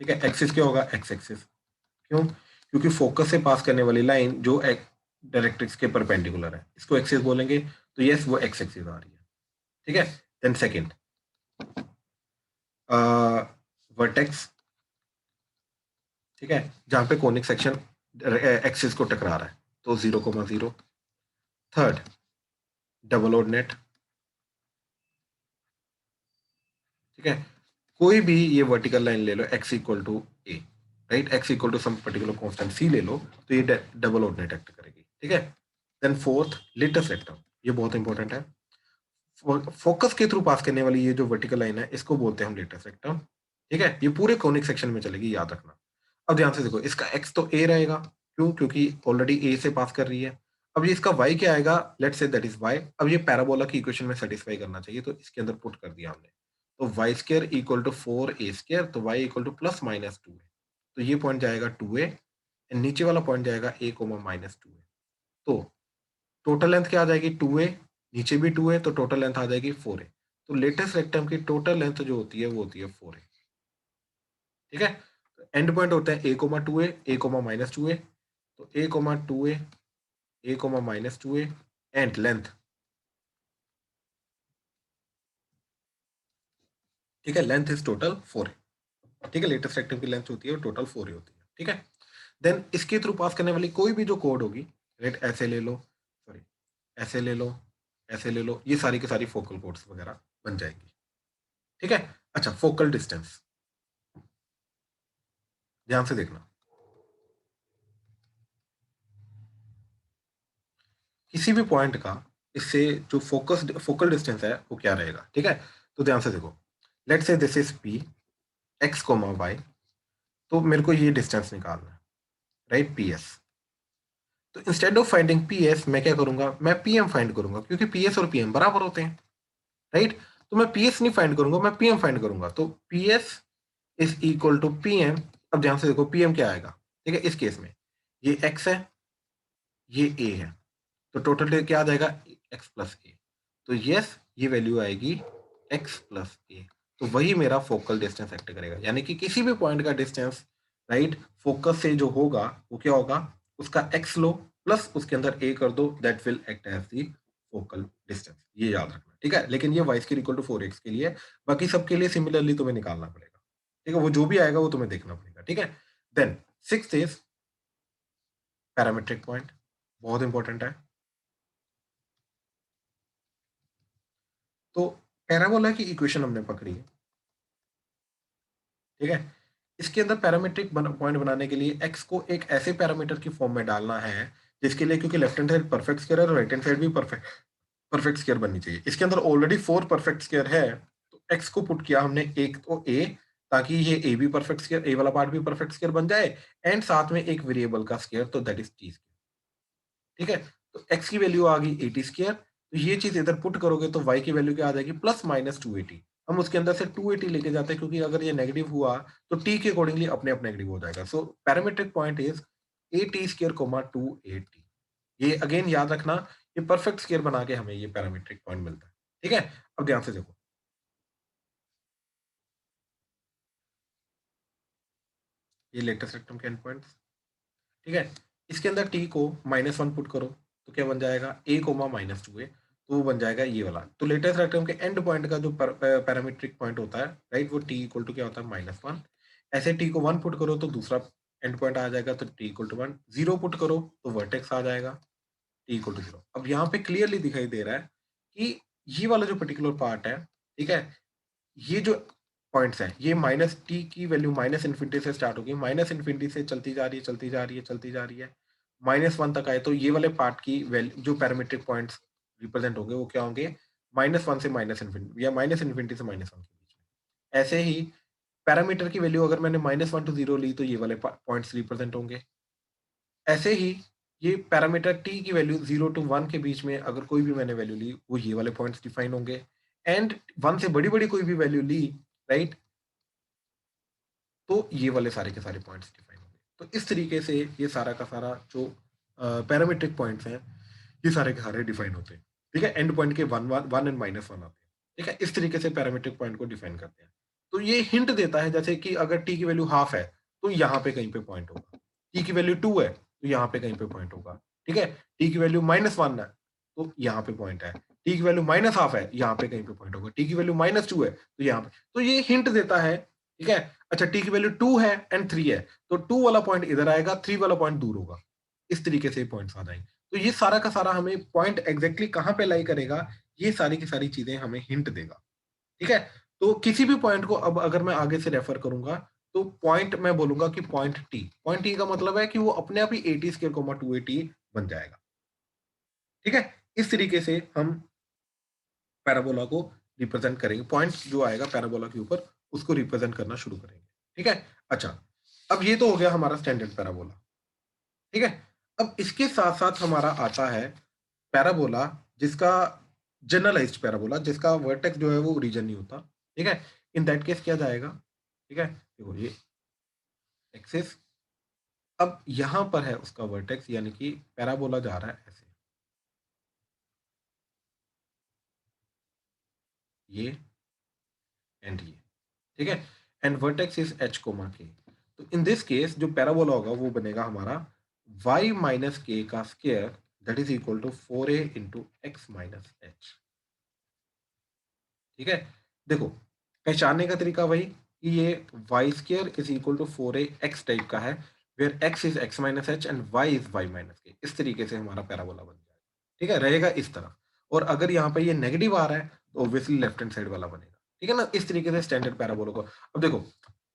Speaker 1: ठीक है, एक्सिस क्या होगा, एक्स एक्सिस, क्यों, क्योंकि फोकस से पास करने वाली लाइन जो डायरेक्ट्रिक्स के परपेंडिकुलर है, इसको एक्सिस बोलेंगे, तो यस वो एक्स एक्सिस आ रही है। ठीक है, देन सेकंड वर्टेक्स, ठीक है, जहां पे कोनिक सेक्शन एक्सिस को टकरा रहा है, तो 0,0। थर्ड, डबल ऑर्डिनेट, ठीक है, कोई भी ये वर्टिकल लाइन ले लो x equal to a, right, x equal to some particular constant c ले लो, तो ये डबल ऑर्डिनेट एक्ट करेगी, ठीक है। देन फोर्थ, लेटेस्ट रेक्टम, ये बहुत इंपॉर्टेंट है। फोकस के थ्रू पास करने वाली ये जो वर्टिकल लाइन है, इसको बोलते हैं हम लेटेस्ट रेक्टम, ठीक है। ये पूरे कोनिक सेक्शन में चलेगी, याद रखना। अब ध्यान से देखो, इसका x तो a रहेगा, क्यों, क्योंकि ऑलरेडी a से पास कर रही है। अब ये इसका y क्या आएगा, let's say that is y। अब ये पैराबोला की इक्वेशन में सेटिस्फाई करना चाहिए, तो इसके अंदर पुट कर दिया हमने। तो Y square equal to 4a², तो y equal to plus minus 2a, तो ये पॉइंट जाएगा 2a, नीचे वाला पॉइंट जाएगा a, माइनस 2a। तो टोटल लेंथ क्या आ जाएगी, 2a, नीचे भी 2a, तो टोटल लेंथ आ जाएगी 4a। तो लेटेस्ट रेक्टम की टोटल लेंथ जो होती है वो होती है 4a, ठीक है। एंड पॉइंट होता है a, 2a, a, minus 2a, तो a, 2a, a, minus 2a, and length, ठीक है, लेंथ इज टोटल 4a, ठीक है। लेटेस्ट रेक्टम की लेंथ होती है टोटल 4a होती है, ठीक है। देन इसके थ्रू पास करने वाली कोई भी जो कोड होगी, राइट, ऐसे ले लो, सॉरी, ऐसे ले लो, ऐसे ले लो, ये सारी की सारी फोकल कोड्स वगैरह बन जाएंगी, ठीक है। अच्छा, फोकल डिस्टेंस, ध्यान से देखना, किसी भी पॉइंट का इससे जो फोकल डिस्टेंस है वो क्या रहेगा, ठीक है। तो ध्यान से देखो, let's say this is p, x, y, तो मेरे को ये डिस्टेंस निकालना है, राइट, ps। तो इंस्टेड ऑफ फाइंडिंग ps मैं क्या करूंगा, मैं pm फाइंड करूंगा, क्योंकि ps और pm बराबर होते हैं, राइट। तो मैं ps नहीं फाइंड करूंगा, मैं pm फाइंड करूंगा, तो ps is equal to pm। अब ध्यान से देखो, pm क्या आएगा, ठीक है, इस केस में ये x है, ये a है, तो टोटल क्या आ जाएगा, x प्लस a। तो यस, ये वैल्यू आएगी x प्लस a। तो वही मेरा फोकल डिस्टेंस एक्ट करेगा, यानी कि किसी भी पॉइंट का डिस्टेंस, राइट, फोकस से जो होगा वो क्या होगा, उसका x लो प्लस उसके अंदर a कर दो, that will act as the focal distance, ये याद रखना, ठीक है। लेकिन ये y square equal to 4x के लिए, बाकी सबके लिए सिमिलरली तुम्हें निकालना पड़ेगा, ठीक है, वो जो भी आएगा वो तुम्हें देखना पड़ेगा, ठीक है। Then sixth is parametric point, बहुत इंपॉर्टेंट है। तो पैराबोला की इक्वेशन हमने पकड़ी है, ठीक है। इसके अंदर पैरामीट्रिक पॉइंट बनाने के लिए x को एक ऐसे पैरामीटर की फॉर्म में डालना है जिसके लिए, क्योंकि left hand side perfect square है और राइट हैंड साइड भी परफेक्ट परफेक्ट स्क्वायर बननी चाहिए। इसके अंदर ऑलरेडी 4 परफेक्ट स्क्वायर है, तो x को पुट किया हमने एक तो a, ताकि ये a भी परफेक्ट स्क्वायर, a वाला पार्ट भी परफेक्ट स्क्वायर बन जाए, एंड साथ में एक वेरिएबल का स्क्वायर, तो दैट इज t स्क्वायर, ठीक है। तो x की वैल्यू आ गई 80 स्क्वायर, तो ये चीज इधर पुट करोगे तो y की वैल्यू क्या आ जाएगी, प्लस माइनस 280। हम उसके अंदर से 280 लेके जाते हैं, क्योंकि अगर ये नेगेटिव हुआ तो t के अकॉर्डिंगली अपने आप नेगेटिव हो जाएगा। सो पैरामीट्रिक पॉइंट इज 80 स्क्वायर, 280। ये अगेन याद रखना, ये परफेक्ट स्क्वायर बना के हमें ये पैरामीट्रिक पॉइंट मिलता है, ठीक है। अब ध्यान से देखो, ये लेटेस्ट रेक्टम के एंड पॉइंट्स, ठीक है। इसके अंदर t को -1 पुट करो, तो क्या बन जाएगा, a, -2a, तो वो बन जाएगा ये वाला। तो लेटेस्ट रेक्टम के एंड पॉइंट का जो पैरामीट्रिक पॉइंट होता है, राइट, वो t इक्वल टू क्या होता है, -1। ऐसे t को 1 पुट करो तो दूसरा एंड पॉइंट आ जाएगा, तो t इक्वल टू 1। 0 पुट करो तो वर्टेक्स आ जाएगा, t इक्वल टू 0। अब यहाँ पे क्लियरली दिखाई दे रहा है कि ये वाला जो पर्टिकुलर पार्ट है, ठीक है, ये जो पॉइंट्स हैं, ये माइनस टी की वैल्यू माइनस इन्फिनिटी से स्टार्ट होगी, माइनस इन्फिनिटी से चलती जा रही है, चलती जा रही है, चलती जा रही है, -1 तक आए, तो ये वाले पार्ट की वैल्यू जो पैरामीट्रिक पॉइंट्स रिप्रेजेंट होंगे वो क्या होंगे, -1 से माइनस इन्फिनिटी, या माइनस इन्फिनिटी से -1 के बीच में। ऐसे ही पैरामीटर की वैल्यू अगर मैंने -1 to 0 ली, तो ये वाले पॉइंट्स रिप्रेजेंट होंगे। ऐसे ही ये पैरामीटर टी की वैल्यू 0 to 1 के बीच में अगर कोई भी मैंने वैल्यू ली, वो ये वाले पॉइंट्स डिफाइन होंगे। एंड 1 से बड़ी बड़ी कोई भी वैल्यू ली, राइट, तो ये वाले सारे के सारे पॉइंट्स डिफाइन होंगे। तो इस तरीके से ये सारा का सारा जो पैरामीट्रिक पॉइंट्स हैं, ये सारे के सारे डिफाइन होते हैं, ठीक है। एंड पॉइंट के 1 एंड -1 आते हैं, ठीक है। इस तरीके से पैरामीट्रिक पॉइंट को डिफाइन करते हैं। तो ये हिंट देता है, जैसे कि अगर टी की वैल्यू हाफ है तो यहाँ पे कहीं पे पॉइंट होगा, टी की वैल्यू 2 है तो यहाँ पे कहीं पे पॉइंट होगा, ठीक है। टी की वैल्यू -1 है तो यहाँ पे पॉइंट है, टी की वैल्यू -1/2 है, यहाँ पे कहीं पे पॉइंट होगा, टी की वैल्यू -2 है तो यहाँ पे। तो ये हिंट देता है ठीक है। अच्छा, टी की वैल्यू 2 है एंड 3 है, तो 2 वाला पॉइंट इधर आएगा, 3 वाला पॉइंट दूर होगा। इस तरीके से पॉइंट्स आ जाएंगे। तो ये सारा का सारा हमें पॉइंट एग्जैक्टली कहाँ पे लाई करेगा, ये सारी की सारी चीजें हमें हिंट देगा। ठीक है। तो किसी भी पॉइंट को अब अगर मैं आगे से रेफर करूंगा, तो पॉइंट मैं बोलूंगा कि पॉइंट टी का मतलब है कि वो अपने आप ही 80 स्क्वायर कोमा 280 बन जाएगा। ठीक है। इस तरीके से हम पैराबोला को रिप्रेजेंट करेंगे, पॉइंट जो आएगा पैराबोला के ऊपर उसको रिप्रेजेंट करना शुरू करेंगे। ठीक है। अच्छा, अब ये तो हो गया हमारा स्टैंडर्ड पैराबोला। ठीक है। अब इसके साथ साथ हमारा आता है पैराबोला जिसका जनरलाइज्ड पैराबोला, जिसका वर्टेक्स जो है वो रीजन नहीं होता। ठीक है। इन दैट केस क्या जाएगा, ठीक है, देखो ये एक्सिस, अब यहां पर है उसका वर्टेक्स, यानी कि पैराबोला जा रहा है ऐसे, ये एंड ये। ठीक है। And vertex is h comma k. तो इन दिस केस जो पैराबोला होगा वो बनेगा हमारा y माइनस के का square, that is equal to 4a into x minus h. ठीक है। देखो, पहचानने का तरीका वही कि ये y square is equal to 4a x type का है, where x is x minus h and y is y minus k. इस तरीके से हमारा पैराबोला बन जाएगा। ठीक है, रहेगा इस तरफ। और अगर यहाँ पे ये नेगेटिव आ रहा है तो ऑब्वियसली लेफ्ट हैंड साइड वाला बनेगा। ठीक है ना, इस तरीके से स्टैंडर्ड पैराबोला को। अब देखो,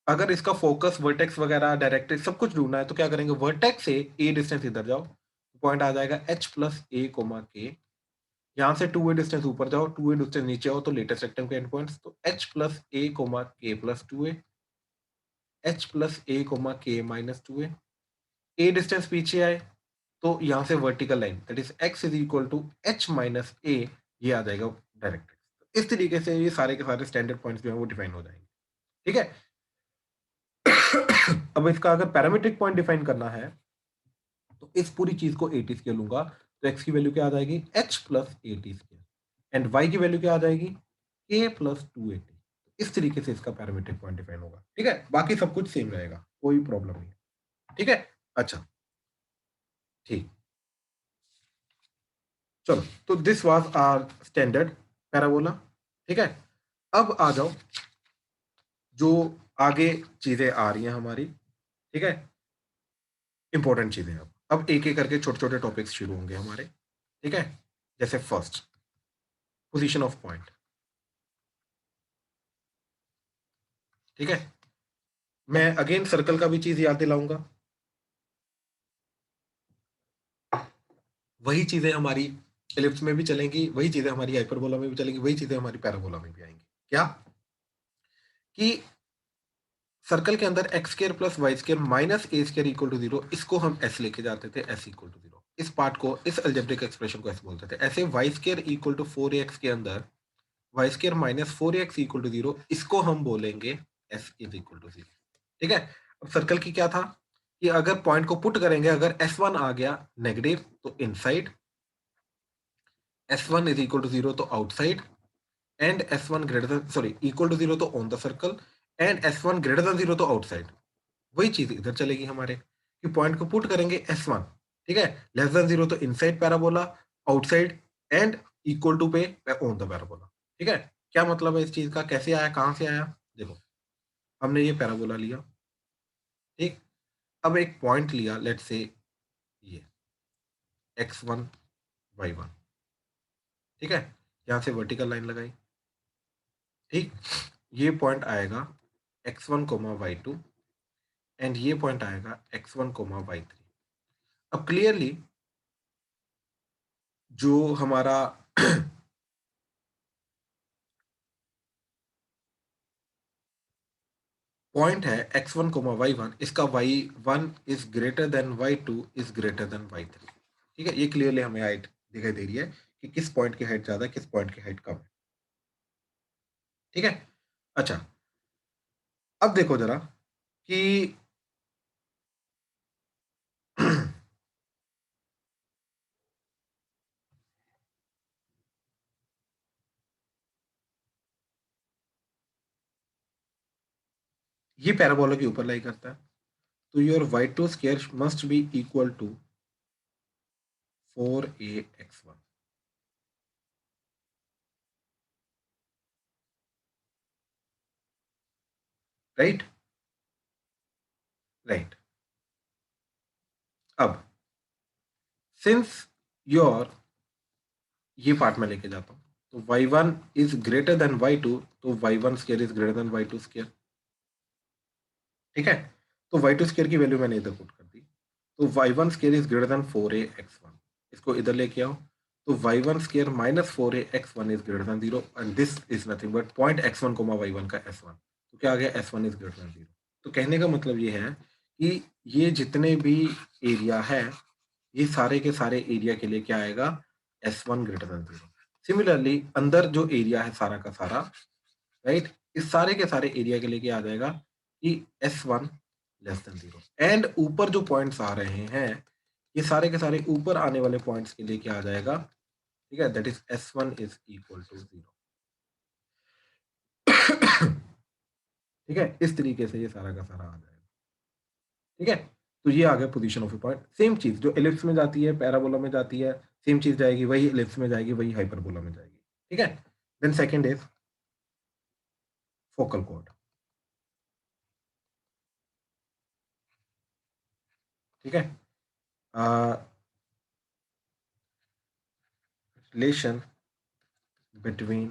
Speaker 1: अगर इसका फोकस वर्टेक्स वगैरह डायरेक्ट्रिक्स सब कुछ ढूंढना है तो क्या करेंगे, वर्टेक्स से ए डिस्टेंस इधर जाओ, पॉइंट आ जाएगा h प्लस ए कोमा के। यहाँ से 2a डिस्टेंस ऊपर जाओ, 2a डिस्टेंस नीचे आओ, तो लेटेस्ट रेक्टेंगल के एंड पॉइंट्स, तो h plus a comma k plus 2a, h plus a comma k minus 2a। a distance पीछे आए तो यहाँ से vertical line, that is x is equal to h minus a, ये आ जाएगा डायरेक्ट। इस तरीके से ये सारे के सारे स्टैंडर्ड पॉइंट्स जो है वो डिफाइन हो जाएंगे। ठीक है। अब इसका अगर पैरामीट्रिक पॉइंट डिफाइन करना है तो इस पूरी चीज को 80 स्केयर लूंगा, तो x की वैल्यू क्या आ जाएगी, h plus 80 square, and y की वैल्यू क्या आ जाएगी, k प्लस 280। इस तरीके से इसका पैरामीट्रिक पॉइंट डिफाइन होगा। ठीक है, बाकी सब कुछ सेम रहेगा, कोई प्रॉब्लम नहीं है। ठीक है। अच्छा, ठीक, चलो, तो this was our standard parabola. ठीक है। अब आ जाओ, जो आगे चीजें आ रही हैं हमारी, ठीक है, इंपॉर्टेंट चीजें। अब एक एक करके छोटे छोटे टॉपिक्स शुरू होंगे हमारे। ठीक है। जैसे फर्स्ट, पोजीशन ऑफ पॉइंट। ठीक है। मैं अगेन सर्कल का भी चीज याद दिलाऊंगा, वही चीजें हमारी एलिप्स में भी चलेंगी, वही चीजें हमारी हाइपरबोला में भी चलेंगी, वही चीजें हमारी पैराबोला में भी आएंगी। क्या कि सर्कल के अंदर x square plus y square minus a square equal to 0, इसको हम एस लेके जाते थे, एस इक्वल टू 0। इस पार्ट को, इस अलजेब्रिक एक्सप्रेशन को ऐसे बोलते थे। ऐसे Y square equal to 4x के अंदर y square minus 4x equal to 0, इसको हम बोलेंगे एस इज इक्वल टू 0। ठीक है। अब सर्कल की क्या था कि अगर पॉइंट को पुट करेंगे, अगर S1 आ गया नेगेटिव तो inside, S1 is equal to 0 तो outside, and S1 greater than, sorry, equal to 0 तो on the circle, and S1 greater than 0 तो आउटसाइड। वही चीज इधर चलेगी हमारे कि पॉइंट को पुट करेंगे S1, ठीक है, लेस देन 0 तो inside parabola, outside and equal to पे ऑन द पैराबोला। ठीक है। क्या मतलब है इस चीज का, कैसे आया, कहां से आया, देखो, हमने ये पैराबोला लिया, ठीक, अब एक पॉइंट लिया, लेट्स से ये x1 y1। ठीक है। यहां से वर्टिकल लाइन लगाई, ठीक, ये पॉइंट आएगा x1 कोमा y2, एंड ये पॉइंट आएगा x1 कोमा y3। अब क्लियरली जो हमारा पॉइंट है x1 कोमा y1, इसका y1 is greater then y2 is greater then y3। ठीक है, ये क्लियरली हमें हाइट दिखाई दे रही है कि किस पॉइंट की हाइट ज्यादा है, किस पॉइंट की हाइट कम है। ठीक है। अच्छा, अब देखो जरा कि ये पैराबोला के ऊपर लाई करता है, तो your y2 square must be equal to 4ax1। Right right. अब सिंस योर ये पार्ट में लेके जाता हूं, तो y1 is greater then y2, तो y1 square is greater then y2 square. ठीक है, तो y2 स्क्वायर की वैल्यू मैंने इधर पुट कर दी, तो y1 square is greater then 4ax1। इसको इधर लेके आओ, तो y1 square minus 4ax1 is greater than 0, and this is nothing but point x1 y1 का s1। तो क्या आ गया, s1 इज ग्रेटर देन 0। तो कहने का मतलब ये है कि ये जितने भी एरिया है, ये सारे के सारे एरिया के लिए क्या आएगा, s1 ग्रेटर देन 0। सिमिलरली अंदर जो एरिया है सारा का सारा, राइट, इस सारे के सारे एरिया के लिए क्या आ जाएगा कि s1 लेस देन 0। एंड ऊपर जो पॉइंट्स आ रहे हैं, ये सारे के सारे ऊपर आने वाले पॉइंट्स के लिए क्या आ जाएगा, ठीक है, that is s1 is equal to 0। ठीक है, इस तरीके से ये सारा का सारा आ जाएगा। ठीक है, तो ये आ गया position of A point. Same चीज जो एलिप्स में जाती है, पैराबोला में जाती है, सेम चीज जाएगी, वही एलिप्स में जाएगी, वही हाइपरबोला में जाएगी। ठीक है, देन सेकंड इज फोकल कोड। ठीक है, relation between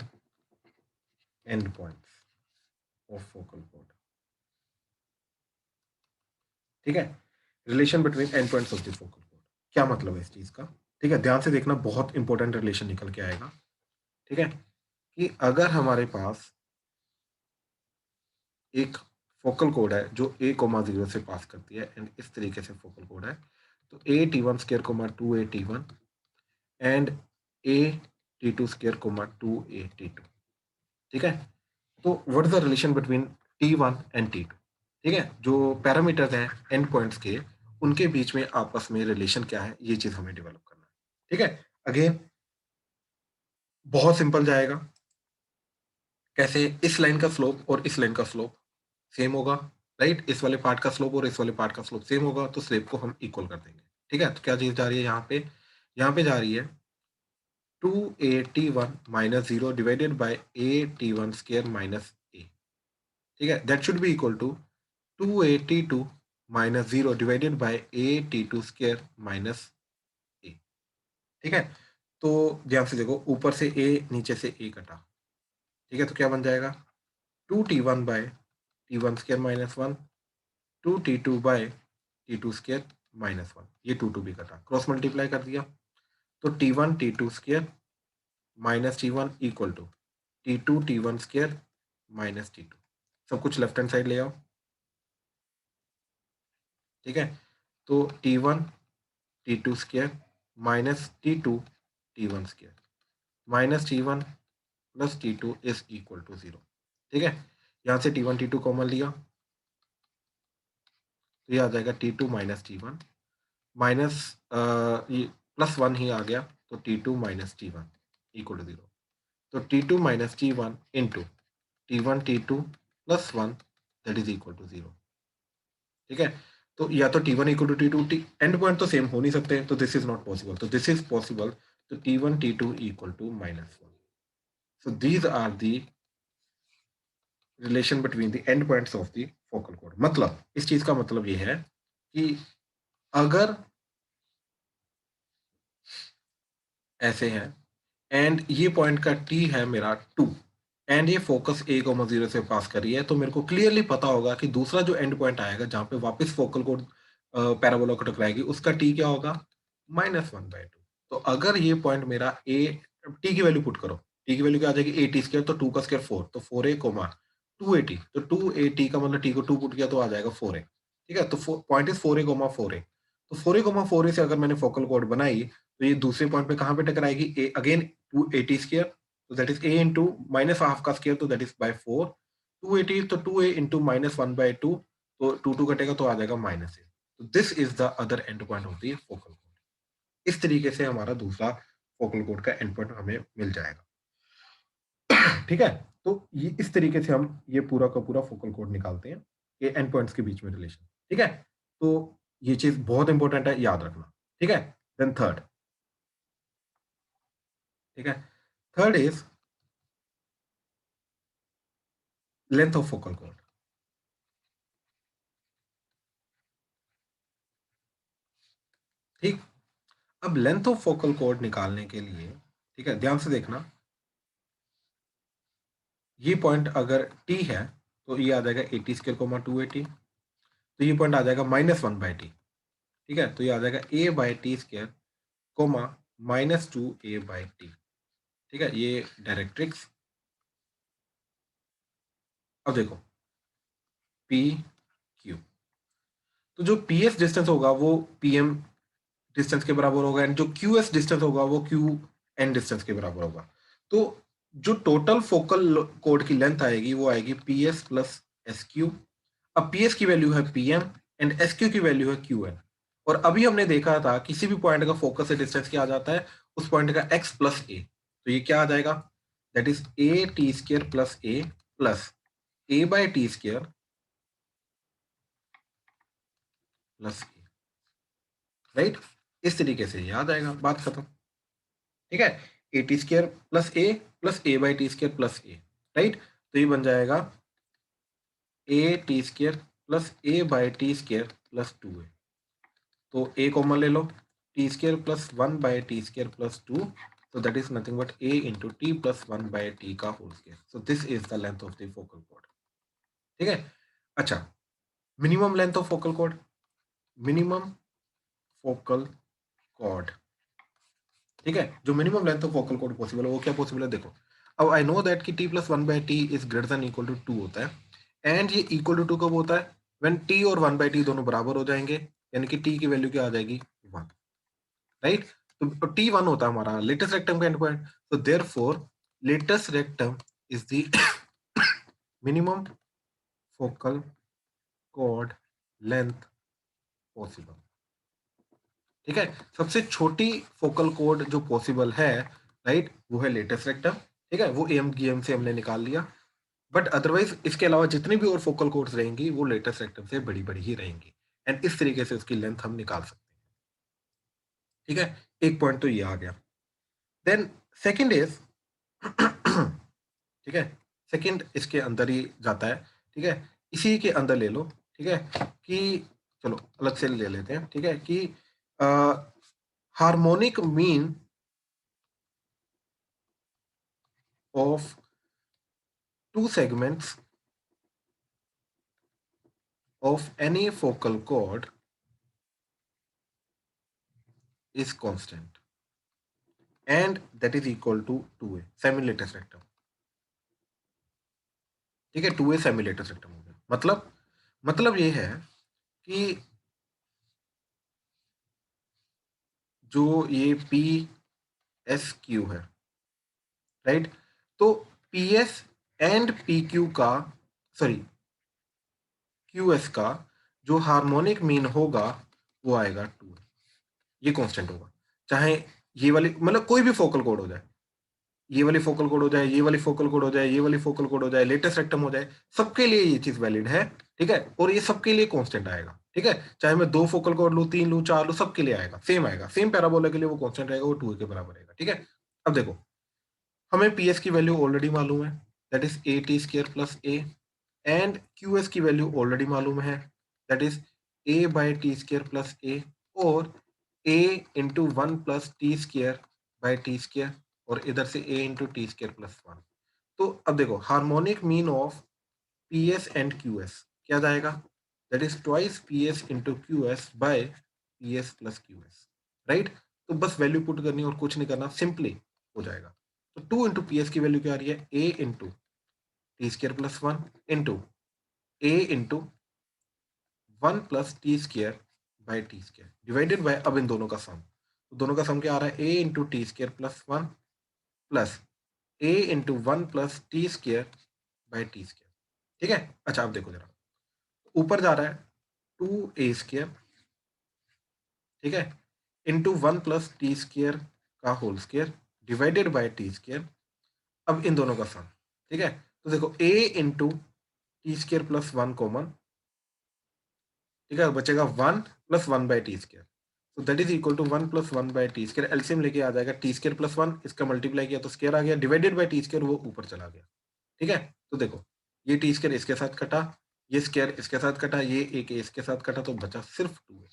Speaker 1: end points of focal कोड। ठीक है, relation between end points of the focal कोड, क्या मतलब है इस चीज का। ठीक है, ध्यान से देखना, बहुत इंपॉर्टेंट रिलेशन निकल के आएगा। ठीक है, कि अगर हमारे पास एक फोकल कोड है जो a,0 से पास करती है, एंड इस तरीके से फोकल कोड है, तो a t1 square 2a t1 and a t2 square 2a t2। ठीक है, तो what is the relation between t1 and t2। ठीक है, जो पैरामीटर्स हैं एंड पॉइंट्स के, उनके बीच में आपस में रिलेशन क्या है, ये चीज हमें डेवलप करना है। ठीक है, अगेन बहुत सिंपल जाएगा। कैसे, इस लाइन का स्लोप और इस लाइन का स्लोप सेम होगा, राइट, इस वाले पार्ट का स्लोप और इस वाले पार्ट का स्लोप सेम होगा, तो स्लोप को हम इक्वल कर देंगे। ठीक है, तो क्या चीज जा रही है यहाँ पे जा रही है 2a t1 minus 0 divided by a t1 square minus a। ठीक है, that should be equal to 2a t2 minus 0 divided by a t2 square minus a। ठीक है, तो ध्यान से देखो, ऊपर से a नीचे से a कटा। ठीक है, तो क्या बन जाएगा 2t1 by t1 square minus 1, 2t2 by t2 square minus 1। ये 2 भी कटा, क्रॉस मल्टीप्लाई कर दिया, तो t1 t2 square minus t1 equal to t2 t1 square minus t2। सब कुछ लेफ्ट हैंड साइड ले आओ। ठीक है, तो t1 t2 square minus t2 t1 square minus t1 plus t2 is equal to 0। ठीक है, यहां से t1 t2 कॉमन लिया, तो ये आ जाएगा t2 माइनस t1 माइनस ये प्लस 1 ही आ गया, तो t2 minus t1 equal to 0। तो t2 minus t1 into t1 t2 plus 1 that is equal to 0। ठीक है, तो या तो t1 equal to t2, end point तो सेम हो नहीं सकते, तो दिस इज नॉट पॉसिबल, तो दिस इज पॉसिबल, तो t1 t2 equal to minus 1। So these are the relation between the end points of the focal कोड। मतलब इस चीज का मतलब ये है कि अगर ऐसे है, एंड ये पॉइंट का t है मेरा 2, एंड ये फोकस a,0 से पास कर रही है, तो मेरे को क्लियरली पता होगा कि दूसरा जो एंड पॉइंट आएगा जहां पे वापस फोकल कोड पैराबोला को टकराएगी, उसका t क्या होगा, -1/2। तो अगर ये पॉइंट मेरा a, t की वैल्यू पुट करो, t की वैल्यू क्या आ जाएगी, a t स्क्वायर, तो 2 का स्क्वायर 4, तो 4a, 2at, तो 2at का मतलब t को 2 पुट किया तो आ जाएगा 4a। ठीक है, तो पॉइंट इज 4a, 4a। तो 4a, 4a से अगर मैंने फोकल कोड बनाई, तो ये दूसरे पॉइंट पे कहां पे टकराएगी, ए अगेन 2at स्क्वायर, तो that is a into minus half का स्क्वायर, तो दैट इज बाय 4, 2at, तो 2a इंटू माइनस 1/2, तो 2 कटेगा तो आ जाएगा -a। तो this is the other and point of the focal code. इस तरीके से हमारा दूसरा फोकल कोड का एंड पॉइंट हमें मिल जाएगा। ठीक है, तो ये इस तरीके से हम ये पूरा का पूरा फोकल कोड निकालते हैं, ये एंड पॉइंट्स के बीच में रिलेशन। ठीक है, तो ये चीज बहुत इंपॉर्टेंट है, याद रखना। ठीक है, देन थर्ड। ठीक है, third is length of focal कोड। ठीक। अब लेंथ ऑफ फोकल कॉर्ड निकालने के लिए, ठीक है, ध्यान से देखना, ये पॉइंट अगर टी है तो ये आ जाएगा 80 स्क्वायर कोमा 280, तो ये पॉइंट आ जाएगा -1/t, ठीक है, तो ये आ जाएगा a/t स्क्वायर कोमा -2a/t, ठीक है, ये डायरेक्ट्रिक्स। अब देखो पी क्यू, तो जो पी एस डिस्टेंस होगा वो पी एम डिस्टेंस के बराबर होगा, एंड जो क्यू एस डिस्टेंस होगा वो क्यू एन डिस्टेंस के बराबर होगा। तो जो टोटल फोकल कोड की लेंथ आएगी वो आएगी P S plus S Q. अब पी एस की वैल्यू है P M and S Q की वैल्यू है क्यू एन। और अभी हमने देखा था किसी भी पॉइंट का फोकस से डिस्टेंस क्या आ जाता है, उस पॉइंट का एक्स प्लस ए, तो ये क्या आ जाएगा, that is a t square plus a plus a by t square plus a, right. इस तरीके से याद आएगा, बात खत्म, ठीक है। A t square plus a by t square plus a, right. तो ये बन जाएगा a t square plus a by t square plus 2a, तो ए कॉमन ले लो, t square plus 1/t² + 2, so that is nothing but a into t plus 1/t का whole square, so this is the length of the focal chord, ठीक है। अच्छा, minimum length of focal chord, minimum focal chord, ठीक है, जो minimum length of focal chord possible है वो क्या पॉसिबल है, देखो। अब आई नो दैट कि t + 1/t is greater than equal to 2 होता है, एंड ये इक्वल टू 2 कब होता है, व्हेन t और 1/t दोनों बराबर हो जाएंगे, यानी कि t की वैल्यू क्या आ जाएगी 1, राइट। तो टी 1 होता है हमारा लेटेस्ट रेक्टम का एंड पॉइंट, तो therefore latus rectum is the minimum focal cord length possible, ठीक है। सबसे छोटी फोकल कॉर्ड जो पॉसिबल है, राइट, वो है लेटेस्ट रेक्टम, ठीक है, वो एम गेम से हमने निकाल लिया, बट अदरवाइज इसके अलावा जितनी भी और फोकल कॉर्ड्स रहेंगी वो लेटेस्ट रेक्टम से बड़ी बड़ी ही रहेंगी, एंड इस तरीके से उसकी लेंथ हम निकाल सकते हैं, ठीक है। एक पॉइंट तो ये आ गया। देन सेकेंड इज ठीक है, सेकंड इसके अंदर ही जाता है, ठीक है, इसी के अंदर ले लो, ठीक है, कि चलो अलग से ले लेते हैं, ठीक है, कि harmonic mean of two segments of any focal chord is constant and that is equal to 2a semi latus rectum, ठीक है, 2a सेमी लेटेस्ट रेक्टम हो गया। मतलब ये है कि जो ये पी एस क्यू है, राइट, तो P S and P Q का, सॉरी, क्यू एस का जो हार्मोनिक मीन होगा वो आएगा 2, ये कांस्टेंट होगा, चाहे ये वाली मतलब कोई भी फोकल कोड हो जाए, ये वाली फोकल कोड हो जाए, ये वाली फोकल कोड हो जाए, ये वाली फोकल कोड हो जाए, लेटेस्ट रेक्टम हो जाए, सबके लिए ये चीज वैलिड है, ठीक है, और ये सबके लिए कांस्टेंट आएगा, ठीक है, चाहे मैं 2 फोकल कोड लूं, 3 लूं, 4 लूं, सबके लिए आएगा, सेम पैराबोला के लिए वो कांस्टेंट रहेगा, वो 2 के बराबर रहेगा, ठीक है। अब देखो, हमें पी एस की वैल्यू ऑलरेडी मालूम है, that is a t square plus a, and Q S की वैल्यू ऑलरेडी मालूम है, that is a by t square plus a, और a into 1 plus t square by t square, और इधर से a into t square plus 1। तो अब देखो harmonic mean of P S and Q S क्या जाएगा, that is twice P S into Q S by P S plus Q S, right. तो बस वैल्यू पुट करनी और कुछ नहीं करना, सिंपली हो जाएगा। तो 2 इंटू पी एस की वैल्यू क्या आ रही है, a into t square plus 1 into a into 1 plus t square by t square divided by, अब इन दोनों का सम, तो दोनों का सम क्या आ रहा है, a into t square plus 1 plus a into 1 plus t square by t square, ठीक है। अच्छा अब देखो जरा, ऊपर जा रहा है 2a², ठीक है, इंटू 1 प्लस टी स्क्र का whole square divided by t square, अब इन दोनों का सम, ठीक है। तो देखो a into t square plus 1 common, ठीक है, बचेगा 1 प्लस 1/t², तो that is equal to 1 plus 1/t², LCM लेके आ जाएगा t² प्लस 1, इसका मल्टीप्लाई किया तो स्क्वायर आ गया, डिवाइडेड बाय टी² वो ऊपर चला गया, ठीक है। तो देखो ये t² इसके साथ कटा, ये स्क्वायर इसके साथ कटा, ये एक इसके साथ कटा, तो बचा सिर्फ 2 है।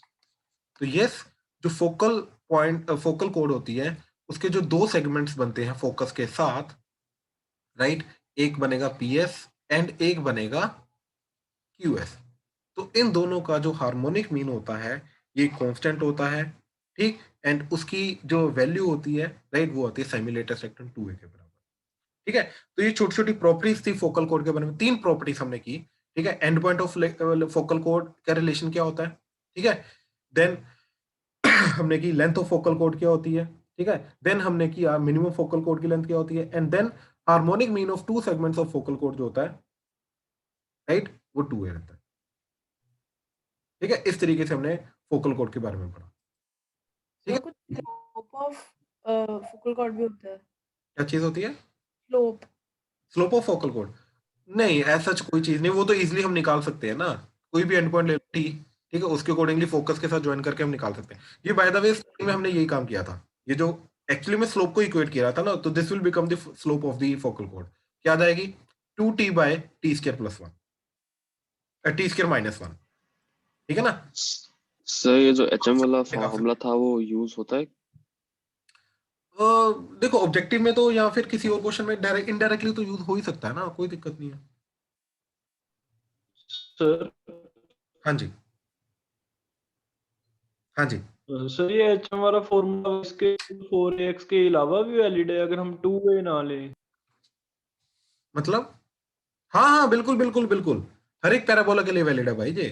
Speaker 1: तो यस, जो फोकल पॉइंट फोकल कोड होती है उसके जो दो सेगमेंट्स बनते हैं फोकस के साथ, राइट, एक बनेगा पीएस एंड एक बनेगा क्यूएस। तो इन दोनों का जो हार्मोनिक मीन होता है ये कांस्टेंट होता है, ठीक, एंड उसकी जो वैल्यू होती है, राइट, वो होती है सिमुलेटर सेक्टर 2a के बराबर। ठीक है, तो ये छोटी छोटी प्रॉपर्टीज थी फोकल कोड के बारे में, तीन प्रॉपर्टीज हमने की। ठीक है, and point of focal code का रिलेशन क्या होता है, ठीक है, देन हमने की लेंथ ऑफ फोकल कोड क्या होती है, ठीक है, देन हमने किया मिनिमम फोकल कोड की लेंथ क्या होती है, and then harmonic mean of two segments of focal कोड जो होता है, राइट, वो 2a रहता है। ठीक है, इस तरीके से हमने फोकल कोड के बारे में पढ़ा। ठीक
Speaker 3: सर
Speaker 1: है,
Speaker 3: कुछ स्लोप ऑफ फोकल कॉर्ड भी होता है,
Speaker 1: क्या चीज होती है,
Speaker 3: slope.
Speaker 1: Slope of focal code? नहीं, ऐसा कोई चीज नहीं, वो तो इजीली हम निकाल सकते हैं ना, कोई भी एंड पॉइंट ले लो, ठीक, ठीक है, उसके अकॉर्डिंगली फोकस के साथ ज्वाइन करके हम निकाल सकते हैं। ये बाय द वे में हमने यही काम किया था, ये जो एक्चुअली में स्लोप को इक्वेट किया था ना, तो this will become the slope of the focal कोड, क्या आ जाएगी, 2t by t square plus 1, t square minus 1, ठीक है ना।
Speaker 4: सर ये जो HM वाला
Speaker 1: निकाल
Speaker 4: फॉर्मूला था वो यूज होता है?
Speaker 1: देखो ऑब्जेक्टिव में तो या फिर किसी और क्वेश्चन में डायरेक्ट इनडायरेक्टली तो यूज हो ही सकता है ना, कोई दिक्कत नहीं है।
Speaker 2: सर
Speaker 1: हाँ जी, हाँ जी,
Speaker 2: सर ये एच हमारा फॉर्मूला इसके 4ax के अलावा भी वैलिड है अगर हम 2a ना लें?
Speaker 1: मतलब हाँ हाँ बिल्कुल बिल्कुल बिल्कुल, हर एक पैराबोला के लिए वैलिड है भाई जी,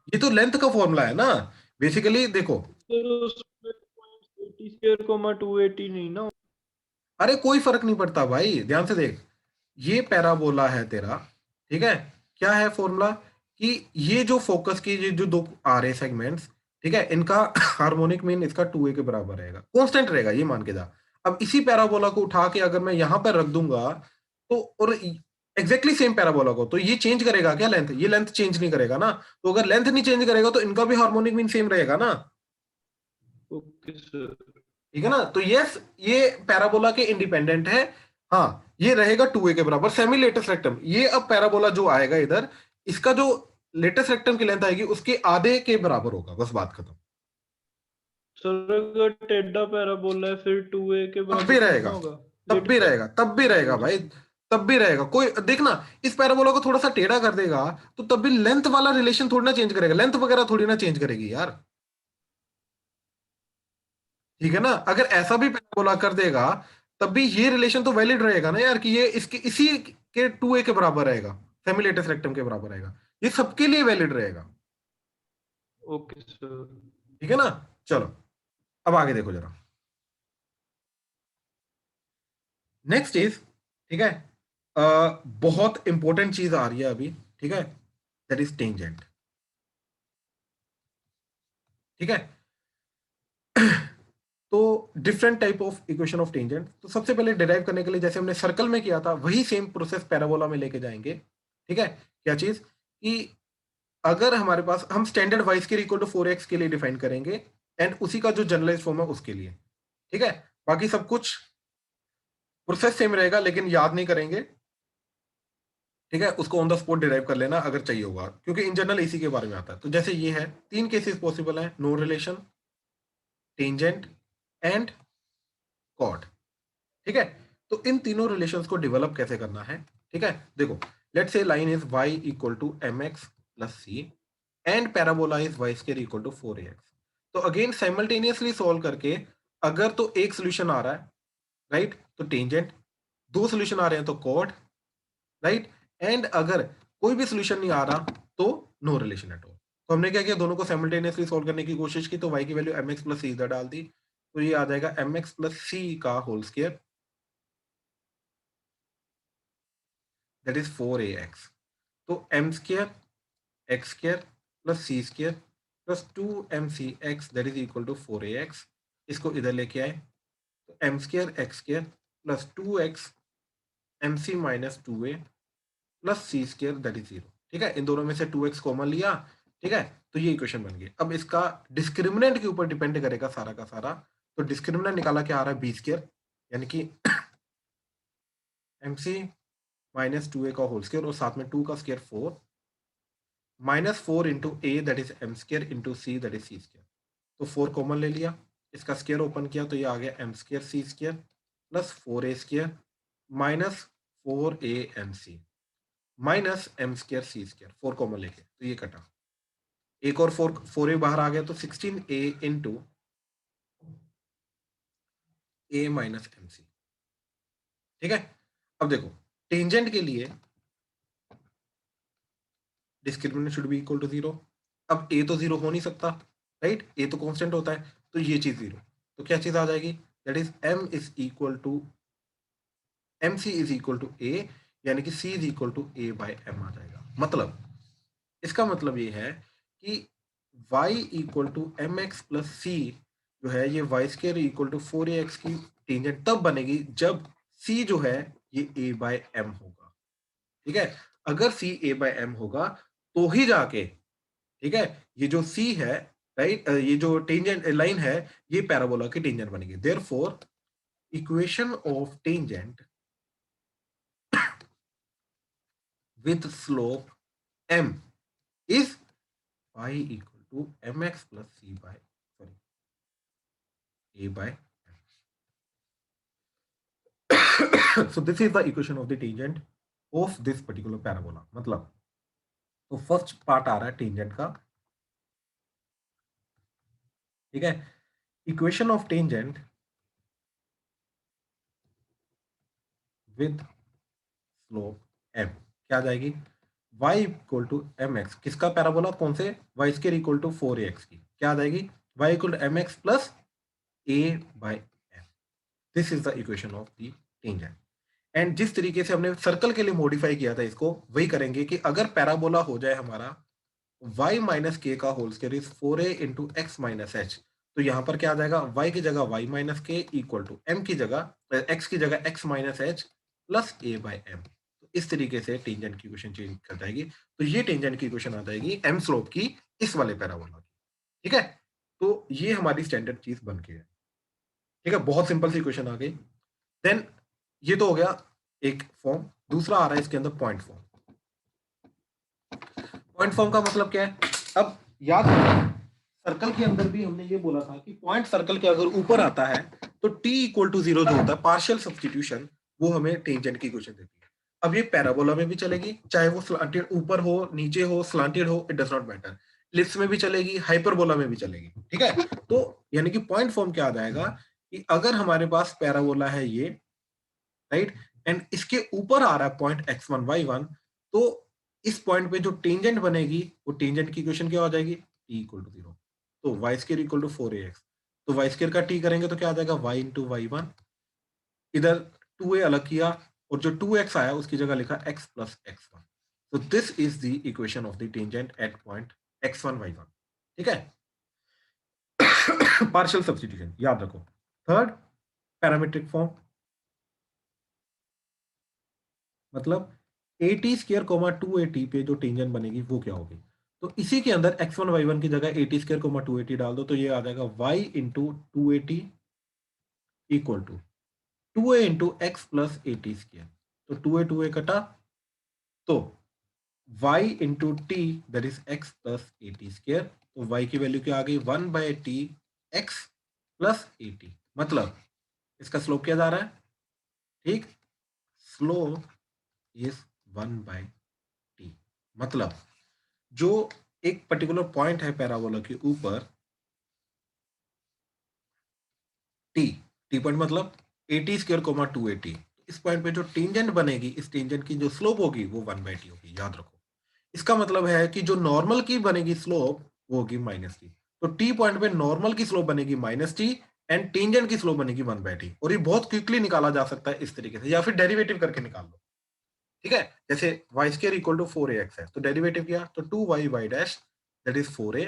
Speaker 1: ये तो लेंथ का फॉर्मूला है ना बेसिकली, देखो।
Speaker 2: सर उसमें 80 स्क्वायर कोमा 280 नहीं ना?
Speaker 1: अरे कोई फर्क नहीं पड़ता भाई, ध्यान से देख, ये पैराबोला है तेरा, ठीक है, क्या है फॉर्मूला, कि ये जो फोकस की ये जो दो आ रहे सेगमेंट्स, ठीक है, इनका हार्मोनिक मीन इसका 2a के बराबर रहेगा, कांस्टेंट रहेगा, ये मान के जा। अब इसी पैराबोला को उठा के अगर मैं यहां पर रख दूंगा, तो और एग्जैक्टली सेम पैराबोला को, तो ये चेंज करेगा क्या लेंथ, ये लेंथ चेंज नहीं करेगा ना, तो अगर लेंथ नहीं चेंज करेगा तो इनका भी हार्मोनिक मीन सेम रहेगा ना।
Speaker 2: Okay sir.
Speaker 1: ठीक है ना, तो यस, ये पैराबोला के इंडिपेंडेंट है। हाँ, ये रहेगा 2a के बराबर सेमी लेटेस्ट रेक्टम, ये अब पैराबोला जो आएगा इधर, इसका जो लेटेस्ट रेक्टम की लेंथ आएगी उसके आधे के बराबर होगा, बस बात खत्म।
Speaker 2: सर अगर टेढ़ा पैराबोला है फिर 2a के
Speaker 1: तब भी
Speaker 2: बराबर
Speaker 1: रहेगा,
Speaker 2: कितना होगा?
Speaker 1: तब भी रहेगा, तब भी रहेगा भाई, तब भी रहेगा। कोई देखना, इस पैराबोला को थोड़ा सा टेढ़ा कर देगा तो तब भी लेंथ वाला रिलेशन थोड़ी ना चेंज करेगा, लेंथ वगैरह थोड़ी ना चेंज करेगी यार। ठीक है ना, अगर ऐसा भी पैराबोला कर देगा तब भी ये रिलेशन तो वैलिड रहेगा ना यार, कि ये इसके इसी के 2a के बराबर रहेगा, सेमी रेक्टम के बराबर रहेगा, ये सबके लिए वैलिड रहेगा।
Speaker 2: Okay sir.
Speaker 1: ठीक है ना, चलो अब आगे देखो जरा, नेक्स्ट इज, ठीक है, बहुत इंपॉर्टेंट चीज आ रही है अभी, ठीक है, दैट इज टेंजेंट। ठीक है, तो different type of equation of tangent, तो सबसे पहले डिराइव करने के लिए जैसे हमने सर्कल में किया था वही सेम प्रोसेस पैराबोला में लेके जाएंगे। ठीक है, क्या चीज, कि अगर हमारे पास हम standard y square equal to 4x के लिए डिफाइन करेंगे, एंड उसी का जो जनरलाइज फॉर्म है उसके लिए, ठीक है, बाकी सब कुछ प्रोसेस सेम रहेगा लेकिन याद नहीं करेंगे। ठीक है, उसको ऑन द स्पॉट डिराइव कर लेना अगर चाहिए होगा, क्योंकि इन जनरल इसी के बारे में आता है। तो जैसे ये है, तीन केसेस पॉसिबल है, no relation, tangent and chord. ठीक है, तो इन तीनों रिलेशंस को डेवलप कैसे करना है, ठीक है, देखो, let say line is y equal to mx plus c and parabola is y square equal to 4ax। तो अगेन साइमल्टेनियसली सॉल्व करके, अगर तो एक सोल्यूशन आ रहा है, राइट, तो टेंजेंट, दो सोल्यूशन आ रहे हैं तो कॉर्ड, राइट, एंड अगर कोई भी सोल्यूशन नहीं आ रहा तो नो रिलेशन एट ऑल। तो हमने क्या किया, दोनों को साइमल्टेनियसली सॉल्व करने की कोशिश की, तो y की वैल्यू mx प्लस सी इधर डाल दी, तो ये आ जाएगा mx प्लस सी का whole square, that is 4ax। तो m square x square plus c square plus 2mcx that is equal to 4ax, इसको इधर लेके आए, तो m square x square plus 2x mc minus 2a plus c square that is 0। ठीक है, इन दोनों में से 2x कॉमन लिया, ठीक है, तो ये इक्वेशन बन गई। अब इसका डिस्क्रिमिनेंट के ऊपर डिपेंड करेगा सारा का सारा, तो डिस्क्रिमिनेंट निकाला क्या आ रहा है, बी स्क्वायर, यानी कि mc माइनस 2a का होल स्क्वायर और साथ में 2 का square 4 -4 into a that is m square into c that is c square. तो 4 कॉमन ले लिया, इसका स्क्वायर ओपन किया तो ये आ गया m square c square plus 4a square minus 4a m c minus m square c square. 4 common लेके तो ये कटा, एक और 4a बाहर आ गया तो 16a into a minus m c. ठीक है, अब देखो टेंजेंट के लिए discriminant should be equal to 0। अब ए तो 0 हो नहीं सकता, राइट, ए तो कांस्टेंट होता है, तो ये चीज 0, तो क्या चीज आ जाएगी, that is m is equal to m c is equal to a, यानी कि c is equal to a by m आ जाएगा। मतलब इसका मतलब ये है कि y equal to m x plus c जो है ये y square equal to 4ax की टेंजेंट तब बनेगी जब c जो है ये a बाय एम होगा। ठीक है, अगर c a बाय एम होगा तो ही जाके, ठीक है, ये जो c है, राइट, ये जो टेंजेंट लाइन है ये पैराबोला की टेंजेंट बनेगी। Therefore equation of tangent with slope m is y equal to mx plus c by a by m. So this is the equation of the tangent of this particular parabola। मतलब तो first part आ रहा है tangent का, ठीक है, equation of tangent with slope m क्या आ जाएगी, y equal to m x, किसका पैराबोला, कौन से, y square equal to 4ax की, क्या आ जाएगी, y equal to m x plus a by m। This is the equation of the tangent. And जिस तरीके से हमने सर्कल के लिए मॉडिफाई किया था इसको, वही करेंगे कि अगर पैराबोला हो जाए हमारा y माइनस के का whole square is 4a into x minus h, तो यहाँ पर क्या आ जाएगा, y की जगह y minus k equal to m की जगह x की जगह x minus h plus a by m। तो इस तरीके से टेंजेंट की इक्वेशन चेंज कर जाएगी। तो ये टेंजेंट की इक्वेशन आ जाएगी m स्लोप की इस वाले पैराबोला की। ठीक है, तो ये हमारी स्टैंडर्ड चीज बन के है। ठीक है, बहुत सिंपल सी इक्वेशन आ गई। देन ये तो हो गया एक फॉर्म, दूसरा आ रहा है इसके अंदर पॉइंट फॉर्म। पॉइंट फॉर्म का मतलब क्या है, अब याद रखना सर्कल के अंदर भी हमने ये बोला था कि पॉइंट सर्कल के अगर ऊपर आता है तो t इक्वल टू 0 जो होता है पार्शियल सब्स्टिट्यूशन, वो हमें टेंजेंट की इक्वेशन देती है। अब ये पैराबोला में भी चलेगी, चाहे वो स्लांटेड ऊपर हो नीचे हो स्लांटेड हो, it does not matter. Ellipse में भी चलेगी, हाइपरबोला में भी चलेगी। ठीक है, तो यानी कि पॉइंट फॉर्म क्या आ जाएगा कि अगर हमारे पास पैराबोला है ये, राइट, एंड इसके ऊपर आ रहा है पॉइंट x1 y1, तो इस पॉइंट पे जो टेंजेंट बनेगी वो टेंजेंट की इक्वेशन क्या हो जाएगी, t इक्वल टू 0। तो y square equal to 4ax, तो y स्क्वायर का t करेंगे तो क्या आ जाएगा y इंटू y1, इधर 2a अलग किया और जो 2x आया उसकी जगह लिखा x प्लस x1। तो this is the equation of the tangent at point x1 y1। ठीक है, पार्शियल सब्स्टिट्यूशन याद रखो। थर्ड, पैरामीट्रिक फॉर्म, मतलब AT स्क्वायर कोमा 2AT पे जो टेंजेंट बनेगी वो क्या होगी, तो इसी के अंदर x1 y1 की जगह AT स्क्वायर कोमा 2AT डाल दो, तो ये आ जाएगा y into 2AT equal to 2a into x plus AT square. तो 2a कटा, तो y into t that is x plus AT square. तो y की वैल्यू क्या आ गई, 1 by t x plus AT। मतलब इसका स्लोप क्या जा रहा है, ठीक, स्लोप इज 1 बाय टी। मतलब जो एक पर्टिकुलर पॉइंट है पैराबोला के ऊपर, टी, टी पॉइंट मतलब AT स्क्वायर कोमा 2AT, इस पॉइंट पे जो टेंजेंट बनेगी, इस टेंजेंट की जो स्लोप होगी वो 1 बाय टी होगी, याद रखो। इसका मतलब है कि जो नॉर्मल की बनेगी स्लोप वो होगी माइनस टी। तो टी पॉइंट पे नॉर्मल की स्लोप बनेगी माइनस टी एंड टेंजेंट की स्लोप बनेगी 1 बाय टी। और ये बहुत क्विकली निकाला जा सकता है इस तरीके से, या फिर डेरिवेटिव करके निकाल लो। ठीक है, जैसे Y square equal to 4ax है, तो डेरिवेटिव किया तो 2y y dash that is 4a।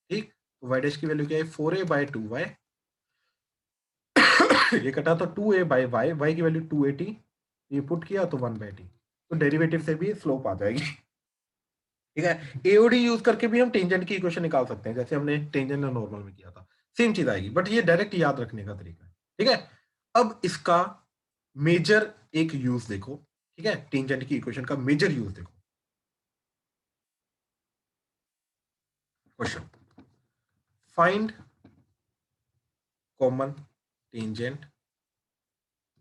Speaker 1: ठीक, तो y डैश की वैल्यू क्या है, 4a बाय 2y। ये कटा तो 2a बाय y की वैल्यू 2at, ये पुट किया तो 1 बाय टी। तो डेरिवेटिव से भी स्लोप आ जाएगी। ठीक है, एओडी यूज करके भी हम टेंजेंट की इक्वेशन निकाल सकते हैं, जैसे हमने टेंजेंट और नॉर्मल में किया था, सेम चीज आएगी, बट ये डायरेक्ट याद रखने का तरीका है। ठीक है, अब इसका मेजर एक यूज देखो। ठीक है, टेंजेंट की इक्वेशन का मेजर यूज देखो। Question, find common tangent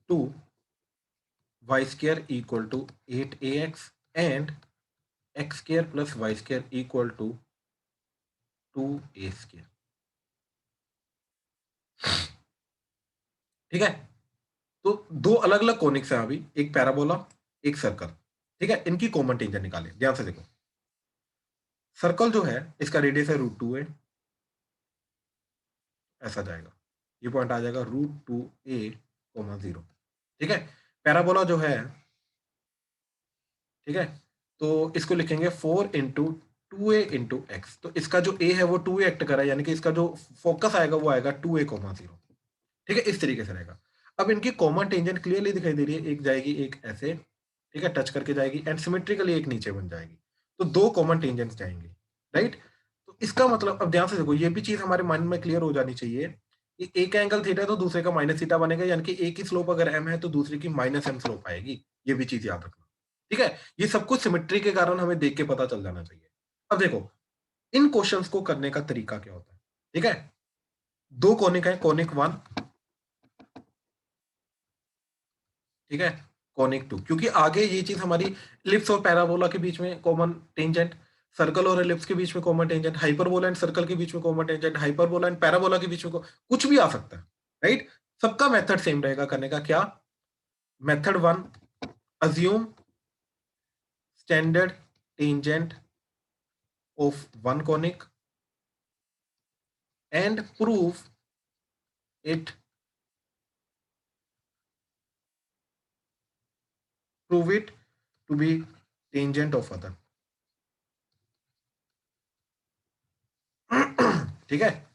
Speaker 1: to y square equal to 8ax and x square plus y square equal to 2a square. ठीक है, तो दो अलग अलग कॉनिक्स हैं अभी, एक पैराबोला एक सर्कल, ठीक है, इनकी कॉमन टेंजेंट निकाले। ध्यान से देखो, सर्कल जो है इसका रेडियस है √2a, ऐसा जाएगा, ये पॉइंट आ जाएगा √2a, 0, ठीक है। पैराबोला जो है, ठीक है, तो इसको लिखेंगे 4 इंटू 2a इंटू एक्स, तो इसका जो a है वो 2a एक्ट कर रहा है, यानी कि इसका जो फोकस आएगा वो आएगा 2a, 0, ठीक है, इस तरीके से रहेगा। अब इनकी कॉमन टेंजेंट क्लियरली दिखाई दे रही है, एक जाएगी एक ऐसे, ठीक है, टच करके जाएगी एंड सिमेट्रिकली एक नीचे बन जाएगी, तो दो कॉमन टेंजेंट्स जाएंगे, राइट। तो इसका मतलब, अब ध्यान से देखो, ये भी चीज हमारे माइंड में क्लियर हो जानी चाहिए कि एक का एंगल थीटा है तो दूसरे का माइनस थीटा बनेगा, यानी कि एक की स्लोप अगर m है तो दूसरे की -m स्लोप आएगी, ये भी चीज याद रखना, ठीक है। ये सब कुछ सिमेट्री के कारण हमें देख के पता चल जाना चाहिए। अब देखो इन क्वेश्चंस को करने का तरीका क्या होता है, ठीक है। दो कोनिक है, कोनिक 1, ठीक है, कोनिक 2, क्योंकि आगे ये चीज हमारी इलिप्स और पैराबोला के बीच में कॉमन टेंजेंट, सर्कल और इलिप्स के बीच में common tangent, hyperbola and circle के बीच में common tangent, hyperbola and parabola के बीच में कुछ भी आ सकता है, राइट। सबका मेथड सेम रहेगा करने का। क्या method 1, assume standard tangent of one conic and prove it to be tangent of other। ठीक है,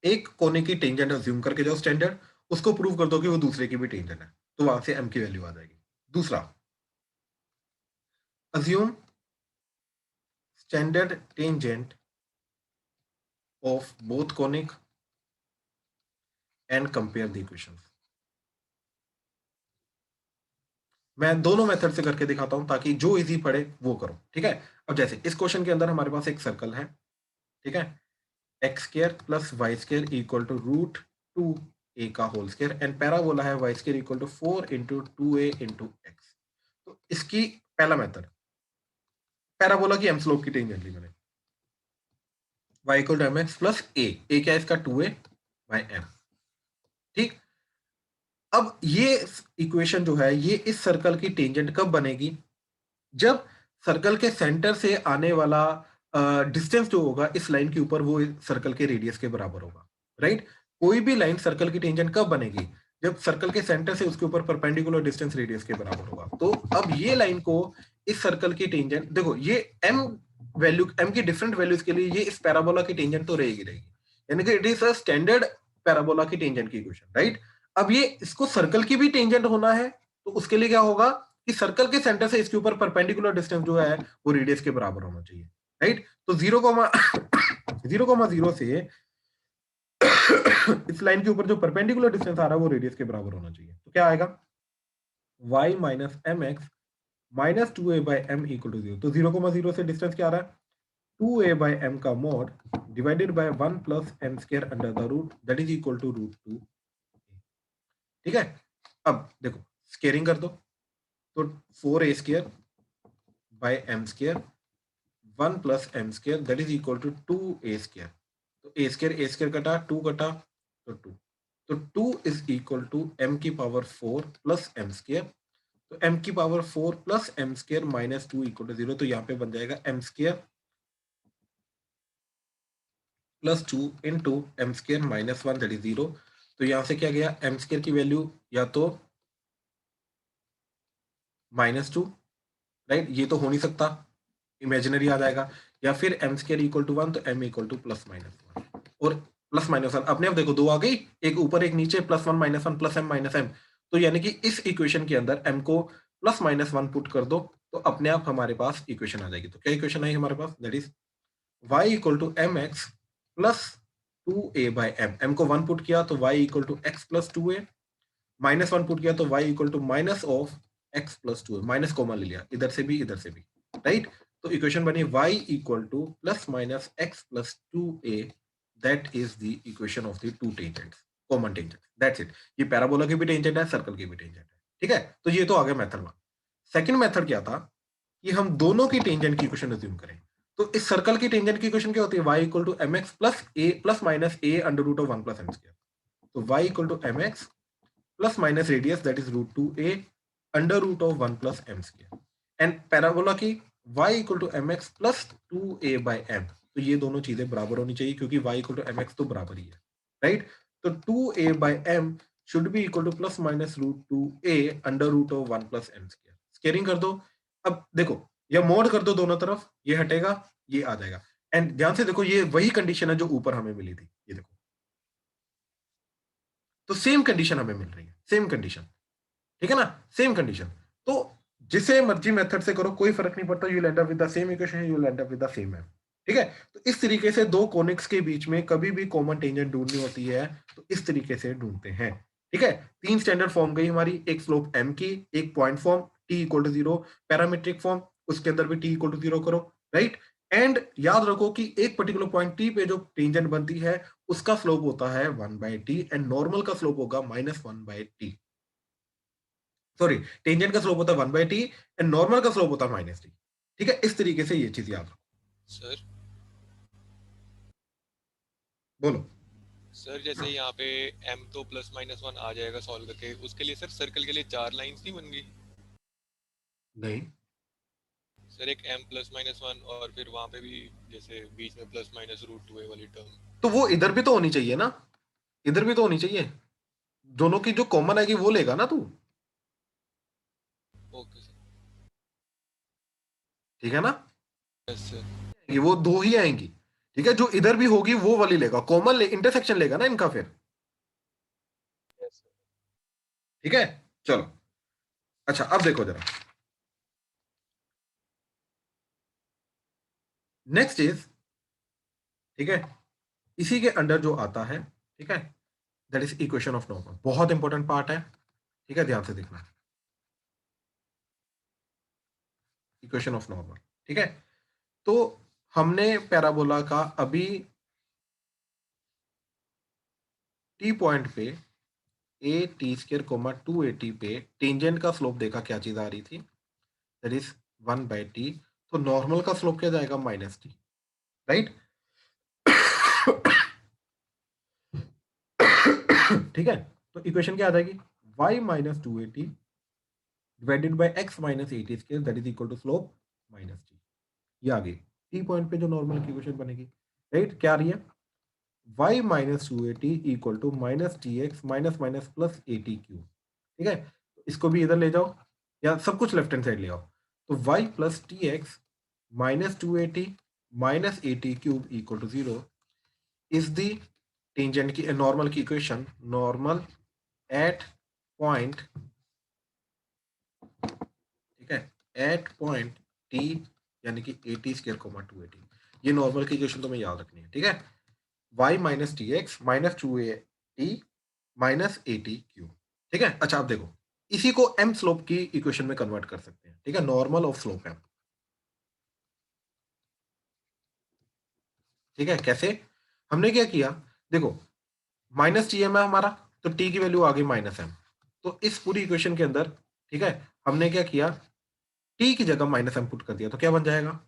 Speaker 1: एक कोने की टेंजेंट अज्यूम करके जाओ स्टैंडर्ड, उसको प्रूव कर दो कि वो दूसरे की भी टेंजेंट है, तो वहां से m की वैल्यू आ जाएगी। दूसरा, assume standard tangent of both conic and compare the equations. मैं दोनों मेथड से करके दिखाता हूं ताकि जो इजी पड़े वो करो, ठीक है। अब जैसे इस क्वेश्चन के अंदर हमारे पास एक सर्कल है, ठीक है, x² + y² equal to √2a का होल स्क्वायर एंड पैराबोला है y² equal to 4 into 2a into x. तो इसकी पहला मेथड, पैराबोला की m स्लोप की टेंजेंट ली मैंने, y equal to mx plus a क्या है इसका 2a बाय m, ठीक। अब ये इक्वेशन जो है ये इस सर्कल की टेंजेंट कब बनेगी, जब सर्कल के सेंटर से आने वाला डिस्टेंस जो होगा इस लाइन के ऊपर वो सर्कल के रेडियस के बराबर होगा, राइट। कोई भी लाइन सर्कल की टेंजेंट कब बनेगी, जब सर्कल के सेंटर से उसके ऊपर परपेंडिकुलर डिस्टेंस रेडियस के बराबर होगा। तो अब ये लाइन को इस सर्कल की टेंजेंट देखो, ये m वैल्यू, m की डिफरेंट वैल्यूज के लिए ये इस पैराबोला की टेंजेंट तो रहेगी, यानी कि it is a standard parabola की टेंजेंट की इक्वेशन, राइट। अब ये इसको सर्कल की भी टेंजेंट होना है तो उसके लिए क्या होगा कि सर्कल के सेंटर से इसके ऊपर परपेंडिकुलर डिस्टेंस जो है वो रेडियस के बराबर होना चाहिए, राइट। तो 0,0 से इस लाइन के ऊपर जो परपेंडिकुलर डिस्टेंस आ रहा है वो रेडियस के बराबर होना चाहिए। तो क्या आएगा, y minus mx minus 2a by m equal to 0। तो 0,0 से डिस्टेंस क्या आ रहा है, 2a बाई m का mod divided by 1 plus m square under the root that is equal to √2, ठीक है। अब देखो स्क्वेयरिंग कर दो, तो 4a² by m square 1 plus m square that is equal to 2a²। तो a² कटा 2 कटा तो 2, तो 2 इज इक्वल टू m की पावर 4 प्लस m स्क्वायर, तो m की power 4 plus m square minus 2 equal to 0। तो यहाँ पे बन जाएगा m स्क्वायर plus 2 into m square minus 1 that is 0। तो यहाँ से क्या गया, m स्क्वायर की वैल्यू या तो -2, राइट, ये तो हो नहीं सकता, इमेजिनरी आ जाएगा, या फिर m स्क्वायर इक्वल टू 1, तो m इक्वल टू +-1 और +-1 अपने आप देखो दो आ गई, एक ऊपर एक नीचे, +1 -1 प्लस m। तो यानी कि इस इक्वेशन के अंदर m को +-1 पुट कर दो तो अपने आप हमारे पास इक्वेशन आ जाएगी। तो क्या इक्वेशन आई हमारे पास, that is y equal to mx plus 2a by m को 1 पुट किया तो y equal to x plus 2a, -1 put किया तो y equal to minus of x plus two a, minus common ले लिया, इधर से भी राइट। तो इक्वेशन बनी y equal to plus minus x plus two A, that is the equation of the two tangents, common tangent, that's it. ये parabola की भी टेंजेंट है, सर्कल की भी टेंजेंट है, ठीक है। तो ये तो आ गया मेथड वन। सेकंड मेथड क्या था कि हम दोनों की टेंजेंट की इक्वेशन अज्यूम करें। तो इस सर्कल की टेंजेंट की इक्वेशन क्या होती है, y equal to m x plus a plus minus a under root of one plus m square. तो y equal to m x plus minus radius that is root two a under root of one plus m square. And parabola की y equal to m x plus two a by m. तो ये दोनों चीजें बराबर होनी चाहिए क्योंकि y equal to m x तो बराबर ही है, राइट। तो two a by m should be equal to plus minus root two a under root of one plus m square. Squaring कर दो, अब देखो या मोड कर दो दोनों तरफ, ये हटेगा ये आ जाएगा। एंड ध्यान से देखो ये वही कंडीशन है जो ऊपर हमें मिली थी, ये देखो। तो सेम कंडीशन हमें मिल रही है, सेम कंडीशन, ठीक है ना, सेम कंडीशन। तो जिसे मर्जी मेथड से करो कोई फर्क नहीं पड़ता, you will end up with the same equation, you will end up with the same m, ठीक है। तो इस तरीके से दो कोनिक्स के बीच में कभी भी कॉमन टेंजेंट ढूंढनी होती है तो इस तरीके से ढूंढते हैं, ठीक है। तीन स्टैंडर्ड फॉर्म गई हमारी, एक स्लोप एम की, एक point form t equal to zero, parametric form उसके अंदर भी टी इक्वल टू जीरो करो, राइट। एंड याद रखो कि एक पर्टिकुलर पॉइंट टी पे जो टेंजेंट बनती है उसका स्लोप होता है one by T and normal का स्लोप होगा minus one by T. Sorry, tangent का स्लोप होता है one by T and normal का स्लोप होता है माइनस टी, ठीक है। इस तरीके से ये चीज याद रखो।
Speaker 5: सर
Speaker 1: बोलो।
Speaker 5: सर जैसे यहाँ पे m तो प्लस माइनस वन आ जाएगा सॉल्व करके, उसके लिए सर सर्कल के लिए चार लाइंस नहीं बन गई?
Speaker 1: नहीं,
Speaker 5: सर एक m प्लस माइनस वन और फिर वहां पे भी जैसे बीच में प्लस माइनस रूट टू ए वाली टर्म।
Speaker 1: तो वो इधर भी तो होनी चाहिए ना, इधर भी तो होनी चाहिए, दोनों की जो कॉमन आएगी वो लेगा ना तू,
Speaker 5: ओके सर।
Speaker 1: ठीक है ना।
Speaker 5: Yes sir.
Speaker 1: ये वो दो ही आएंगी, ठीक है। जो इधर भी होगी वो वाली लेगा, कॉमन इंटरसेक्शन लेगा ना इनका फिर,
Speaker 5: यस सर।
Speaker 1: ठीक है। चलो अच्छा अब देखो जरा, नेक्स्ट इज, ठीक है, इसी के अंडर जो आता है, ठीक है, that is equation of normal. बहुत इंपॉर्टेंट पार्ट है, ठीक है, ध्यान से देखना, इक्वेशन ऑफ नॉर्मल, ठीक है। तो हमने पैराबोला का अभी टी पॉइंट पे ए t square comma two a T पे टेंजेंट का स्लोप देखा, क्या चीज आ रही थी, that is one by T. तो नॉर्मल का स्लोप क्या जाएगा, माइनस टी, राइट। ठीक है। तो इक्वेशन क्या आ जाएगी, y minus two a t divided by x minus a t square that is equal to slope minus t. ये आ गई टी पॉइंट पे जो नॉर्मल की इक्वेशन बनेगी, राइट। क्या आ रही है, y minus two a t equal to minus t x minus minus plus a t cube, ठीक है। इसको भी इधर ले जाओ या सब कुछ लेफ्ट हैंड साइड ले आओ। तो y plus t x minus two a t minus a t cube equal to zero is the tangent की नॉर्मल की इक्वेशन, नॉर्मल एट पॉइंट, ठीक है, एट पॉइंट टी यानी कि a t square comma two a t. ये normal की equation तुम्हें याद रखनी है, ठीक है। y minus t x minus two a t minus a t cube, ठीक है। अच्छा अब देखो, इसी को m स्लोप की इक्वेशन में कन्वर्ट कर सकते हैं, ठीक है, नॉर्मल ऑफ स्लोप m, ठीक है। कैसे, हमने क्या किया, देखो माइनस टी एम है हमारा, तो t की वैल्यू आ गई माइनस m। तो इस पूरी इक्वेशन के अंदर, ठीक है, हमने क्या किया, t की जगह माइनस m पुट कर दिया, तो क्या बन जाएगा,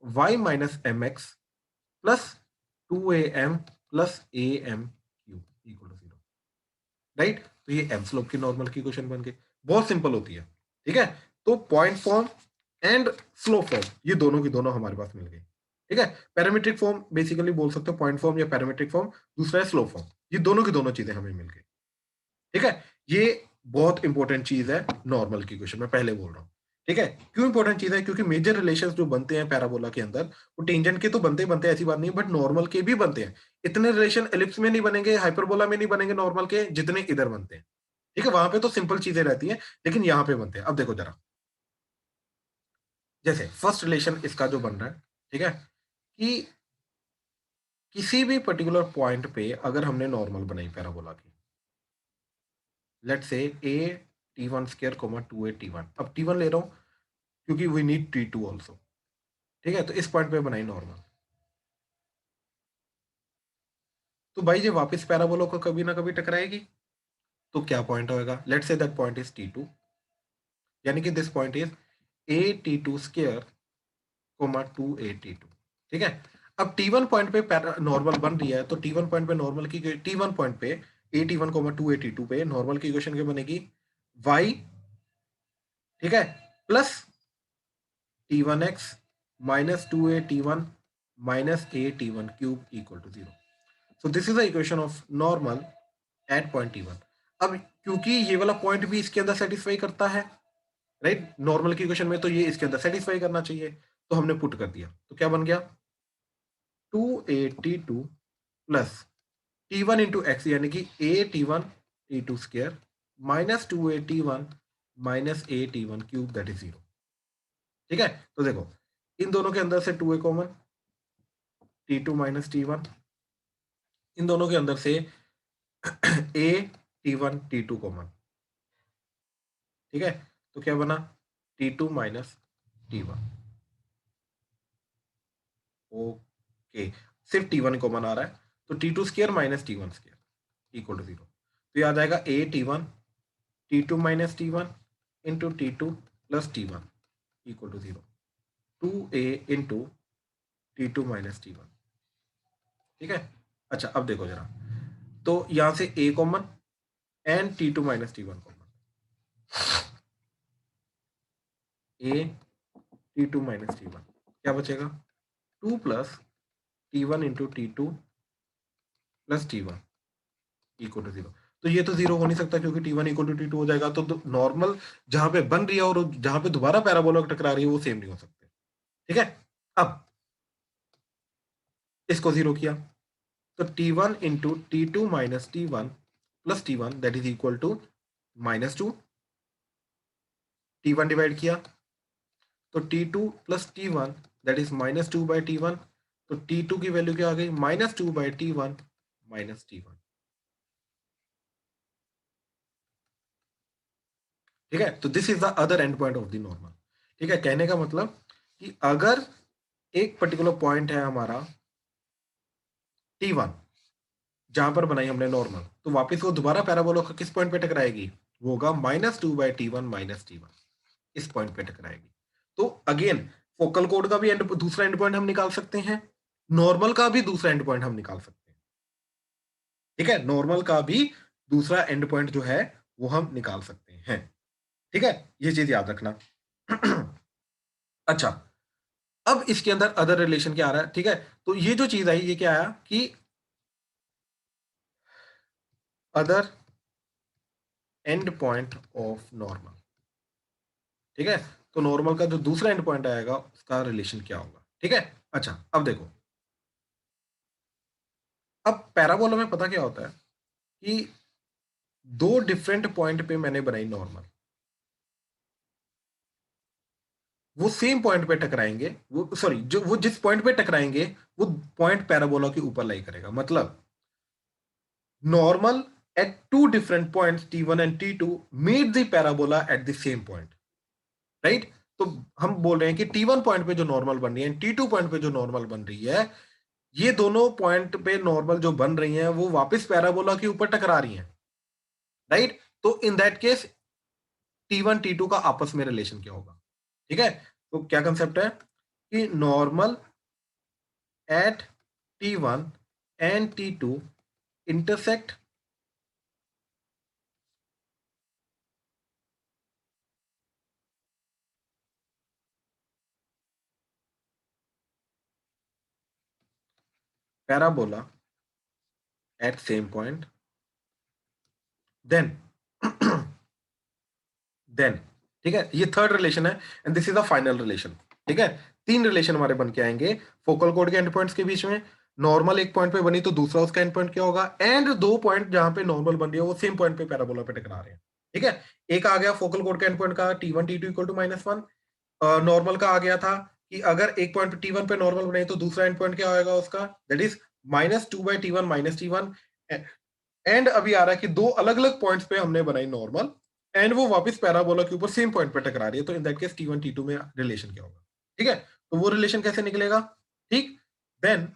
Speaker 1: y minus m x plus two a m plus a m cube equal to zero, right. तो ये एम स्लोप की नॉर्मल की इक्वेशन बन गई, बहुत सिंपल होती है, ठीक है। तो point form and slope form ये दोनों की दोनों हमारे पास मिल गई, ठीक है। पैरामीट्रिक फॉर्म बेसिकली बोल सकते हो पॉइंट फॉर्म या पैरामीट्रिक फॉर्म, दूसरा है स्लोप फॉर्म, ये दोनों की दोनों चीजें हमें मिल गई, ठीक है। ये बहुत इंपॉर्टेंट चीज है नॉर्मल की इक्वेशन, मैं पहले बोल रहा हूँ, ठीक है। क्यों इंपॉर्टेंट चीज है, क्योंकि मेजर रिलेशंस जो बनते हैं पैराबोला के अंदर वो टेंजेंट के तो बनते ही बनते हैं, ऐसी बात नहीं है, बट नॉर्मल के भी बनते हैं। इतने रिलेशन एलिप्स में नहीं बनेंगे, हाइपरबोला में नहीं बनेंगे नॉर्मल के जितने इधर बनते हैं, ठीक है। वहां पे तो सिंपल चीजें रहती हैं, लेकिन यहाँ पे बनते हैं। अब देखो जरा, जैसे फर्स्ट रिलेशन इसका जो बन रहा है, ठीक है, कि किसी भी पर्टिकुलर पॉइंट पे अगर हमने नॉर्मल बनाई पैराबोला की, let's say A T1 square comma 2a T1। अब T1 ले रहा हूँ क्योंकि वी नीड T2 ऑल्सो, ठीक है। तो इस पॉइंट पे बनाई नॉर्मल। तो भाई ये वापस पैराबोला को कभी ना कभी टकराएगी, तो क्या पॉइंट होएगा? Let's say that point is T2, यानी कि this point is a T2 square comma 2a T2, ठीक है। अब T1 पॉइंट पे नॉर्मल बन रही है, तो T1 पॉइंट पे नॉर्मल की T1 पॉइंट पे a T1 coma 2a T2 पे नॉर्मल की इक्वेशन क्या बनेगी? y, ठीक है, plus T1x minus 2a T1 minus a T1 cube equal to 0। So this is the equation of normal at point T1। अब क्योंकि ये वाला पॉइंट भी इसके अंदर सेटिस्फाई करता है, राइट, नॉर्मल की इक्वेशन में, तो ये इसके अंदर सेटिस्फाई करना चाहिए, तो हमने पुट कर दिया। तो क्या बन गया? 2a T2 plus T1 into x, यानी कि a T1 T2 square minus 2a T1 minus a T1 cube that is 0, ठीक है। तो देखो इन दोनों के अंदर से 2a common, T2 minus T1, इन दोनों के अंदर से a T1 T2 कॉमन, ठीक है। तो क्या बना? T2 minus T1। ओके, सिर्फ T1 कॉमन आ रहा है, तो T2 square minus T1 square equal to 0। तो ये आ जाएगा a T1 T2 minus T1 into T2 plus T1 equal to 0, 2a into T2 minus T1, ठीक है। अच्छा अब देखो जरा, तो यहां से a common and T2 minus T1 common, a T2 minus T1, क्या बचेगा? 2 plus T1 into T2 plus T1 equal to 0। तो ये तो 0 हो नहीं सकता क्योंकि T1 इक्वल टू T2 हो जाएगा, तो नॉर्मल जहां पे बन रही है और जहां पे दोबारा पैराबोला टकरा रही है वो सेम नहीं हो सकते, ठीक है। अब इसको 0 किया, तो T1 into T2 minus T1 plus T1 that is equal to -2, T1 divide किया तो T2 plus T1 that is -2 by T1, तो T2 की वैल्यू क्या आ गई? -2 बाई T1 माइनस T1, ठीक है। तो this is the other and point of the normal, ठीक है। कहने का मतलब कि अगर एक पर्टिकुलर पॉइंट है हमारा T1 जहां पर बनाई हमने नॉर्मल, तो वापस वो दोबारा पैराबोला का किस पॉइंट पे टकराएगी? वो होगा -2 बाई T1 माइनस T1, इस पॉइंट पे टकराएगी। तो अगेन फोकल कोड का भी दूसरा एंड पॉइंट हम निकाल सकते हैं, नॉर्मल का भी दूसरा एंड पॉइंट हम निकाल सकते हैं, ठीक है। नॉर्मल का भी दूसरा एंड पॉइंट जो है वो हम निकाल सकते हैं, ठीक है। ये चीज याद रखना। अच्छा, अब इसके अंदर अदर रिलेशन क्या आ रहा है, ठीक है। तो ये जो चीज आई ये क्या आया कि other and point of normal, ठीक है। तो नॉर्मल का जो दूसरा एंड पॉइंट आएगा उसका रिलेशन क्या होगा, ठीक है। अच्छा अब देखो, अब पैराबोला में पता क्या होता है कि दो डिफरेंट पॉइंट पे मैंने बनाई नॉर्मल, वो सेम पॉइंट पे टकराएंगे, वो सॉरी जो वो जिस पॉइंट पे टकराएंगे वो पॉइंट पैराबोला के ऊपर लाई करेगा। मतलब normal at two different points T1 and T2 meet the parabola at the same point, right? तो हम बोल रहे हैं कि T1 पॉइंट पे जो नॉर्मल बन रही है, T2 पॉइंट पे जो नॉर्मल बन रही है, ये दोनों पॉइंट पे नॉर्मल जो बन रही हैं वो वापस पैराबोला के ऊपर टकरा रही हैं, राइट। तो in that case T1 T2 का आपस में रिलेशन क्या होगा, ठीक है। तो क्या कंसेप्ट है कि normal at T1 and T2 intersect parabola at same point, then then, ठीक है। ये थर्ड रिलेशन है and this is the final relation, ठीक है। तीन रिलेशन हमारे बन के आएंगे फोकल कोड के एंड पॉइंट्स के बीच में। नॉर्मल एक पॉइंट पे बनी तो दूसरा उसका एंड पॉइंट क्या होगा, एंड दो पॉइंट जहां पे नॉर्मल बन रही है वो सेम पॉइंट पे पैराबोला पे टकरा रहे हैं, ठीक है। एक आ गया फोकल कोड के एंड पॉइंट का T1 T2 equal to -1, normal का आ गया था कि अगर एक पॉइंट पे T1 पे नॉर्मल बने तो दूसरा एंड पॉइंट क्या होगा उसका, that is -2 by T1 minus T1, and अभी आ रहा है कि दो अलग अलग पॉइंट्स पे हमने बनाई नॉर्मल एंड वो वापस पैराबोला के ऊपर सेम पॉइंट पे टकरा रही है, तो in that case T1 T2 में रिलेशन क्या होगा? ठीक है, तो वो रिलेशन कैसे निकलेगा? ठीक, देन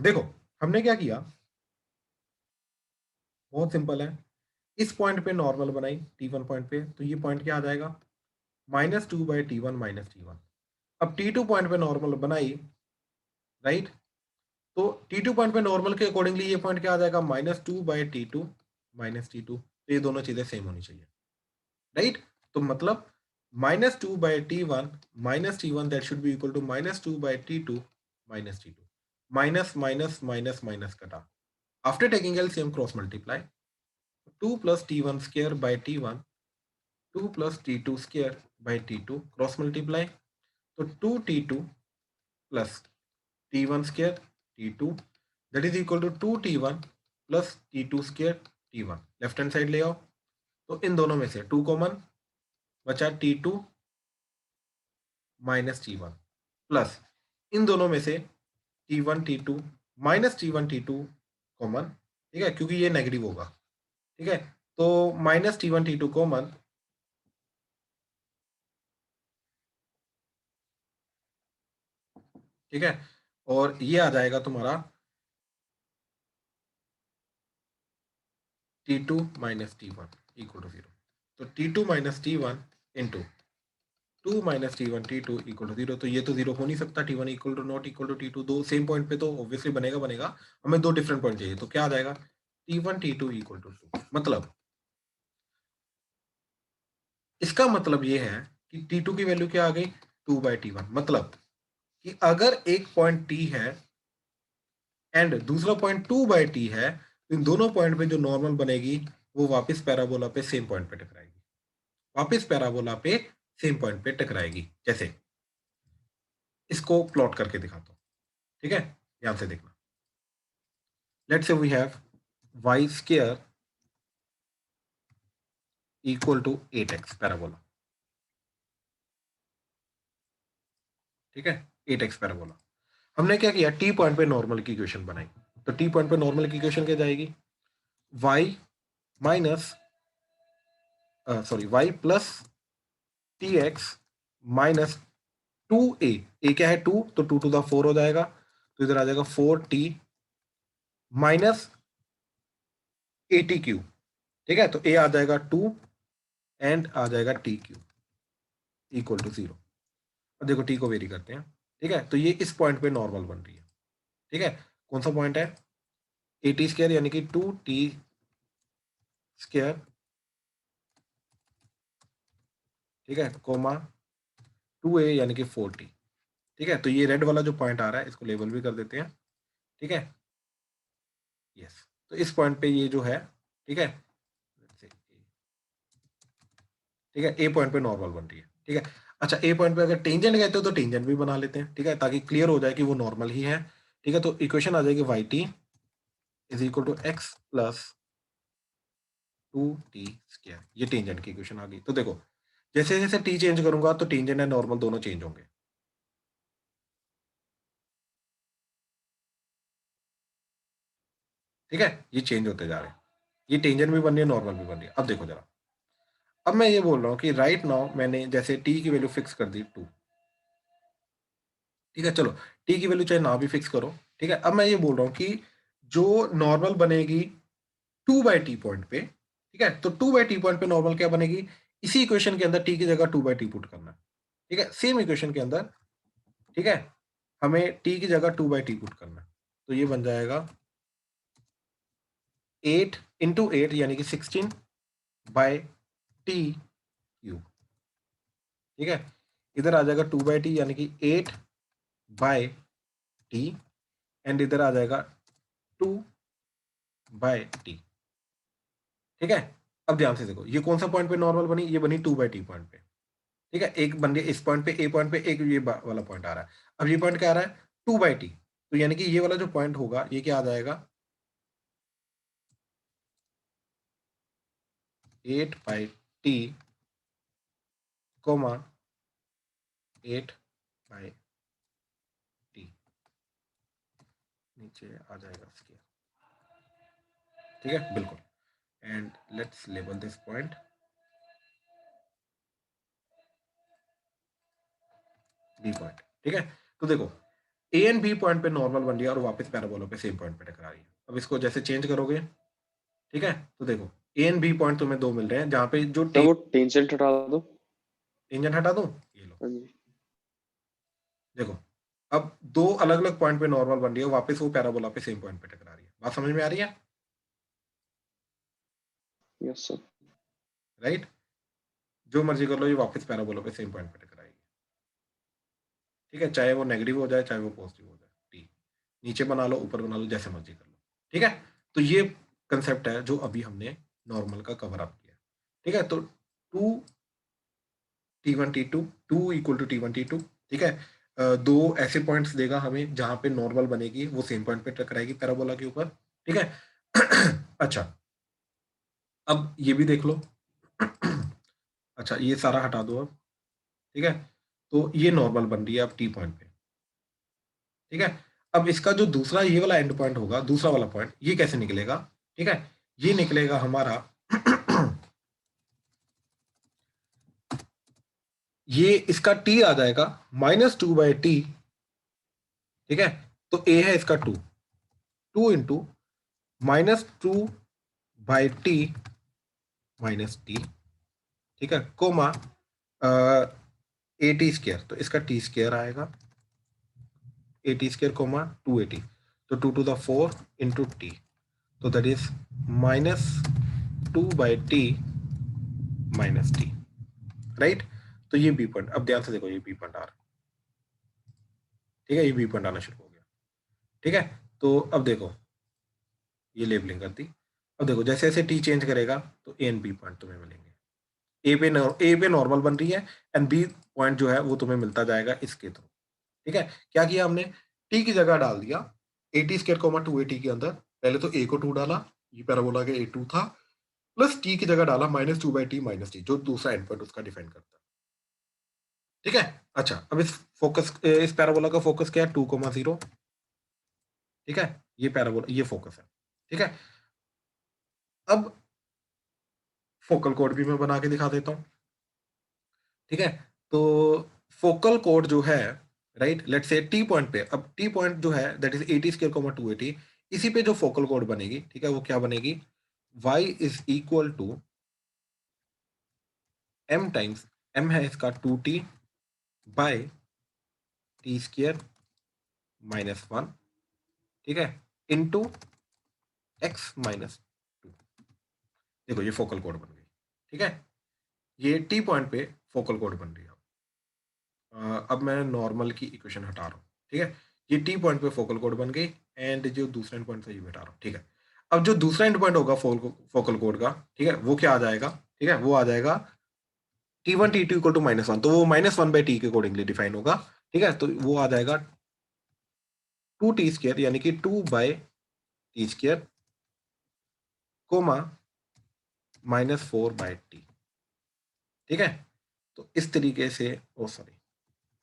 Speaker 1: देखो हमने क्या किया, बहुत सिंपल है, इस पॉइंट पे नॉर्मल बनाई T1 पॉइंट पे, तो ये पॉइंट क्या आ जाएगा, -2/T1 माइनस T1। अब T2 पॉइंट पे नॉर्मल बनाई, राइट, तो T2 पॉइंट पे नॉर्मल के अकॉर्डिंगली ये पॉइंट क्या आ जाएगा, -2/T2 माइनस T2। तो ये दोनों चीजें सेम होनी चाहिए, राइट। तो मतलब -2/T1 minus T1 that should be equal to -2/T2 minus T2। Minus minus minus minus कटा, after taking LCM cross multiply, 2 + T1 square by T1, 2 + T2 square by T2 cross multiply, तो 2T2 + T1 square T2 that is equal to 2T1 + T2 square T1। Left hand side ले आओ, तो इन दोनों में से 2 common बचा, T2 minus T1 plus इन दोनों में से T1 T2 minus T1 T2 common, ठीक है, क्योंकि ये नेगेटिव होगा, ठीक है, तो -T1 T2 कॉमन, ठीक है, और ये आ जाएगा तुम्हारा T2 minus T1 equal to 0। तो T2 minus T1 into 2 minus T1 T2 equal to 0। तो ये तो 0 हो नहीं सकता, T1 equal to not equal to T2, दो सेम पॉइंट पे तो ऑब्वियसली बनेगा। हमें दो डिफरेंट पॉइंट चाहिए, तो क्या आ जाएगा, T1 T2 इक्वल टू 2। मतलब इसका मतलब ये है कि T2 की वैल्यू क्या आ गई, 2/T1। मतलब कि अगर एक पॉइंट T है एंड दूसरा पॉइंट 2/T है, तो इन दोनों पॉइंट पे जो नॉर्मल बनेगी वो वापस पैराबोला पे सेम पॉइंट पे टकराएगी, वापस पैराबोला पे सेम पॉइंट पे टकराएगी। जैसे इसको प्लॉट करके दिखाता हूं, ठीक है, ध्यान से देखना। Let's say we have y square equal to 8x parabola, ठीक है, 8x पैराबोला। हमने क्या किया, t पॉइंट पे नॉर्मल की इक्वेशन बनाई, तो t पॉइंट पे नॉर्मल की इक्वेशन क्या जाएगी, y minus y plus tx minus 2a, a क्या है 2, तो 2 टू द 4 हो जाएगा, तो इधर आ जाएगा 4t माइनस 80 क्यूब, ठीक है, तो a आ जाएगा 2 एंड आ जाएगा t क्यूब इक्वल टू 0। अब देखो t को वेरी करते हैं, ठीक है, तो ये इस पॉइंट पे नॉर्मल बन रही है, ठीक है, कौन सा पॉइंट है, 80 स्क्वायर यानी कि 2t स्क्वायर, ठीक है, कोमा 2a यानी कि 4t, ठीक है, तो ये रेड वाला जो पॉइंट आ रहा है इसको लेबल भी कर देते हैं, ठीक है, यस, तो इस पॉइंट पे ये जो है, ठीक है, ठीक है, ए पॉइंट पे नॉर्मल बन रही है, ठीक है। अच्छा, ए पॉइंट पे अगर टेंजेंट कहते हो तो टेंजेंट भी बना लेते हैं, ठीक है, ताकि क्लियर हो जाए कि वो नॉर्मल ही है, ठीक है, तो इक्वेशन आ जाएगी y t is equal to x plus 2t square, ये टेंजेंट की इक्वेशन आ गई। तो देखो जैसे जैसे टी चेंज करूंगा तो टेंजेंट एंड नॉर्मल दोनों चेंज होंगे, ठीक है, ये चेंज होते जा रहे हैं, ये टेंजेंट भी बन रही है, नॉर्मल भी बन रही है। अब देखो जरा, अब मैं ये बोल रहा हूँ कि राइट नाउ मैंने जैसे टी की वैल्यू फिक्स कर दी 2, ठीक है, चलो टी की वैल्यू चाहे ना भी फिक्स करो, ठीक है, अब मैं ये बोल रहा हूँ कि जो नॉर्मल बनेगी 2/t पॉइंट पे, ठीक है, तो 2/t पॉइंट पे नॉर्मल क्या बनेगी, इसी इक्वेशन के अंदर t की जगह 2/t पुट करना है, ठीक है, सेम इक्वेशन के अंदर, ठीक है, हमें t की जगह 2/t पुट करना है, तो ये बन जाएगा 8 इंटू 8 यानी कि 16/t क्यूब, ठीक है, इधर आ जाएगा 2/t यानी कि 8/t एंड इधर आ जाएगा 2/t, ठीक है। अब ध्यान से देखो ये कौन सा पॉइंट पे नॉर्मल बनी, ये बनी 2/t पॉइंट पे, ठीक है, एक बन गया इस पॉइंट पे, ए पॉइंट पे, एक ये वाला पॉइंट आ रहा है। अब ये पॉइंट क्या आ रहा है, 2/t, तो यानी कि ये वाला जो पॉइंट होगा ये क्या आ जाएगा, 8/t कोमा 8/t, नीचे आ जाएगा स्केयर, ठीक है, बिल्कुल। And let's label this point b point. ठीक है, तो देखो ए एंड बी पॉइंट पे नॉर्मल बन रही है और वापस पैराबोला पे सेम पॉइंट पे टकरा रही है। अब इसको जैसे चेंज करोगे, ठीक है, तो देखो ए एंड बी पॉइंट तुम्हें दो मिल रहे हैं जहां पे जो
Speaker 4: सर वो टेंजेंट हटा दो।
Speaker 1: टेंजेंट हटा दूं, ये लो
Speaker 4: हाँ जी।
Speaker 1: देखो अब दो अलग अलग पॉइंट पे नॉर्मल बन रही है, वापस वो पैराबोला पे सेम पॉइंट पे टकरा रही है। बात समझ में आ रही है?
Speaker 4: Yes sir.
Speaker 1: राइट, जो मर्जी कर लो, ये वापस पैराबोला पे सेम पॉइंट पे टकराएगी। ठीक है, चाहे वो नेगेटिव हो जाए चाहे वो पॉजिटिव हो जाए। ठीक, नीचे बना लो ऊपर बना लो जैसे मर्जी कर लो। ठीक है, तो ये कंसेप्ट है जो अभी हमने नॉर्मल का कवर अप किया। ठीक है, तो to T1 T2 2 equal to T1 T2। ठीक है, दो ऐसे पॉइंट्स देगा हमें जहां पे नॉर्मल बनेगी, वो सेम पॉइंट पे टकराएगी पैराबोला के ऊपर। ठीक है अच्छा, अब ये भी देख लो अच्छा, ये सारा हटा दो अब। ठीक है, तो ये नॉर्मल बन रही है अब टी पॉइंट पे। ठीक है, अब इसका जो दूसरा ये वाला एंड पॉइंट होगा, दूसरा वाला पॉइंट, ये कैसे निकलेगा? ठीक है, ये निकलेगा हमारा ये इसका टी आ जाएगा -2/t। ठीक है, तो ए है इसका 2 इंटू -2/t -t। ठीक है, कोमा AT², तो इसका t² आएगा AT² कोमा 2AT, तो 2⁴ इंटू टी, तो that is -2/t -t। Right, तो ये बी पॉइंट, अब ध्यान से देखो, ये बी पॉइंट आ रहा है। ठीक है, ये बी पॉइंट आना शुरू हो गया। ठीक है, तो अब देखो ये लेबलिंग कर दी। अब देखो जैसे जैसे टी चेंज करेगा तो ए एंड बी पॉइंट तुम्हें मिलेंगे। ए पे नॉर्मल बन रही है एंड बी पॉइंट जो है वो तुम्हें मिलता जाएगा इसके थ्रू। ठीक है, क्या किया हमने, टी की जगह डाल दिया AT² 2AT के अंदर। पहले तो ए को 2 डाला, ये पैराबोला के A2 था, प्लस टी की जगह डाला -2/t -t, जो दूसरा एंड पॉइंट उसका डिफाइन करता है। ठीक है, अच्छा, अब इस पैराबोला का फोकस क्या है, 2,0। ठीक है, ये पैराबोला, ये फोकस है। ठीक है, अब फोकल कोड भी मैं बना के दिखा देता हूं। ठीक है, तो फोकल कोड जो है, right, let's say T point पे, अब टी पॉइंट जो है दैट इज AT² 2AT, इसी पे जो फोकल कोड बनेगी, ठीक है, वो क्या बनेगी, y is equal to m times, m है इसका 2t बाय t² -1। ठीक है, इंटू x -2। देखो ये फोकल कोड बन गई। ठीक है, ये टी पॉइंट पे फोकल कोड बन रही है। अब मैं नॉर्मल की इक्वेशन हटा रहा हूँ। ठीक है, ये टी पॉइंट पे फोकल कोड बन गई एंड जो दूसरा एंड पॉइंट था ये भी हटा रहा हूँ। ठीक है, अब जो दूसरा एंड पॉइंट होगा फोकल कोड का, ठीक है, वो क्या आ जाएगा, ठीक है, वो आ जाएगा T1 T2 इक्वल टू -1, तो वो -1/t के अकॉर्डिंगली डिफाइन होगा। ठीक है, तो वो आ जाएगा 2t² यानी कि 2/t² कोमा -4/t। ठीक है, तो इस तरीके से, ओ सॉरी,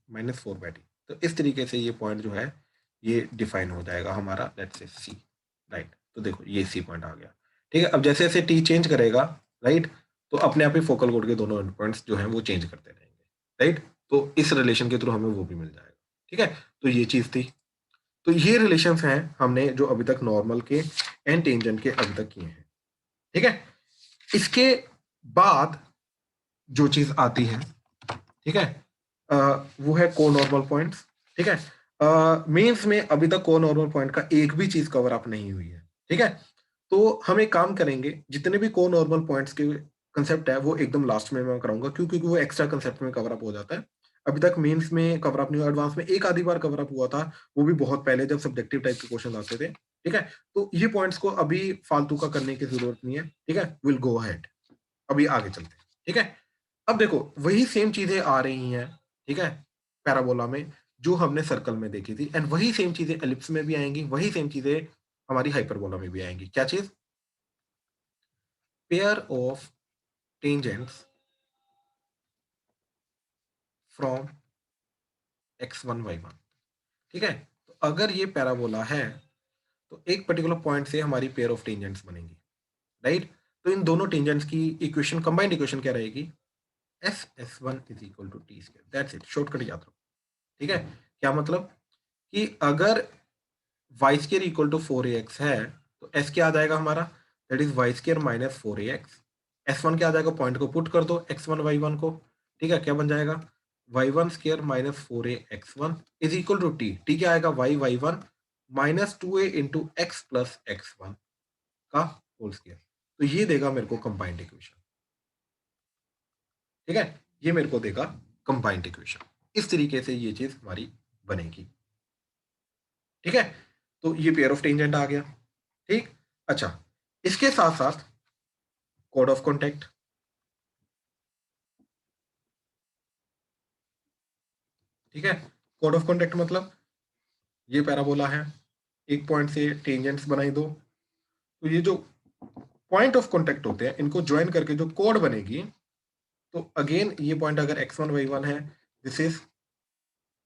Speaker 1: -4/t, तो इस तरीके से ये पॉइंट जो है ये डिफाइन हो जाएगा हमारा, लेट्स से सी। राइट, तो देखो ये सी पॉइंट आ गया। ठीक है, अब जैसे जैसे टी चेंज करेगा, राइट, तो अपने आप ही फोकल कोड के दोनों एंड पॉइंट्स जो हैं वो चेंज करते रहेंगे। राइट, तो इस रिलेशन के थ्रू हमें वो भी मिल जाएगा। ठीक है, तो ये चीज थी। तो ये रिलेशंस हैं हमने जो अभी तक नॉर्मल के एंड टेंजेंट के अभी तक किए हैं। ठीक है, इसके बाद जो चीज आती है, ठीक है, वो है को नॉर्मल पॉइंट्स। ठीक है, मेंस में अभी तक को नॉर्मल पॉइंट का एक भी चीज कवर अप नहीं हुई है। ठीक है, तो हम एक काम करेंगे, जितने भी को नॉर्मल पॉइंट्स के कंसेप्ट है वो एकदम लास्ट में मैं कराऊंगा, क्योंकि वो एक्स्ट्रा कंसेप्ट में कवर अप हो जाता है। अभी तक मेंस में कवर अप नहीं हुआ, एडवांस में एक आधी बार कवर अप हुआ था, वो भी बहुत पहले जब सब्जेक्टिव टाइप के क्वेश्चन आते थे। ठीक है, तो ये पॉइंट्स को अभी फालतू का करने की जरूरत नहीं है। ठीक है, विल गो अहेड, अभी आगे चलते हैं। ठीक है, अब देखो वही सेम चीजें आ रही हैं, ठीक है, पैराबोला में जो हमने सर्कल में देखी थी, एंड वही सेम चीजें एलिप्स में भी आएंगी, वही सेम चीजें हमारी हाइपरबोला में भी आएंगी। क्या चीज, pair of tangents from x1 y1। ठीक है, तो अगर ये पैराबोला है तो एक पर्टिकुलर पॉइंट से हमारी पेयर ऑफ टेंजेंट्स बनेंगी। राइट, तो इन दोनों टेंजेंट्स की इक्वेशन, कंबाइंड इक्वेशन क्या रहेगी? S1 is equal to t square. That's it, shortcut याद रखो, ठीक है। क्या मतलब कि अगर Y square equal to 4ax है तो s क्या आ जाएगा हमारा? That is y square minus 4ax। S1 क्या आ जाएगा? पॉइंट को पुट कर दो x1 y1 को, ठीक है। क्या बन जाएगा? y1 square minus 4ax1 is equal to t क्या आएगा? y1 minus 2a into x plus x1 का होल स्केयर। तो ये देगा मेरे को कंबाइंड इक्वेशन, ठीक है। ये मेरे को देगा कंबाइंड इक्वेशन। इस तरीके से ये चीज हमारी बनेगी, ठीक है। तो ये पेयर ऑफ टेंजेंट आ गया, ठीक। अच्छा, इसके साथ साथ कोड ऑफ कॉन्टेक्ट, ठीक है। कोड ऑफ कॉन्टेक्ट मतलब ये पैराबोला है, एक पॉइंट से टेंजेंट्स बनाई दो, तो ये जो पॉइंट ऑफ कॉन्टेक्ट होते हैं इनको ज्वाइन करके जो कोड बनेगी, तो अगेन ये पॉइंट अगर x1 y1 है, दिस इज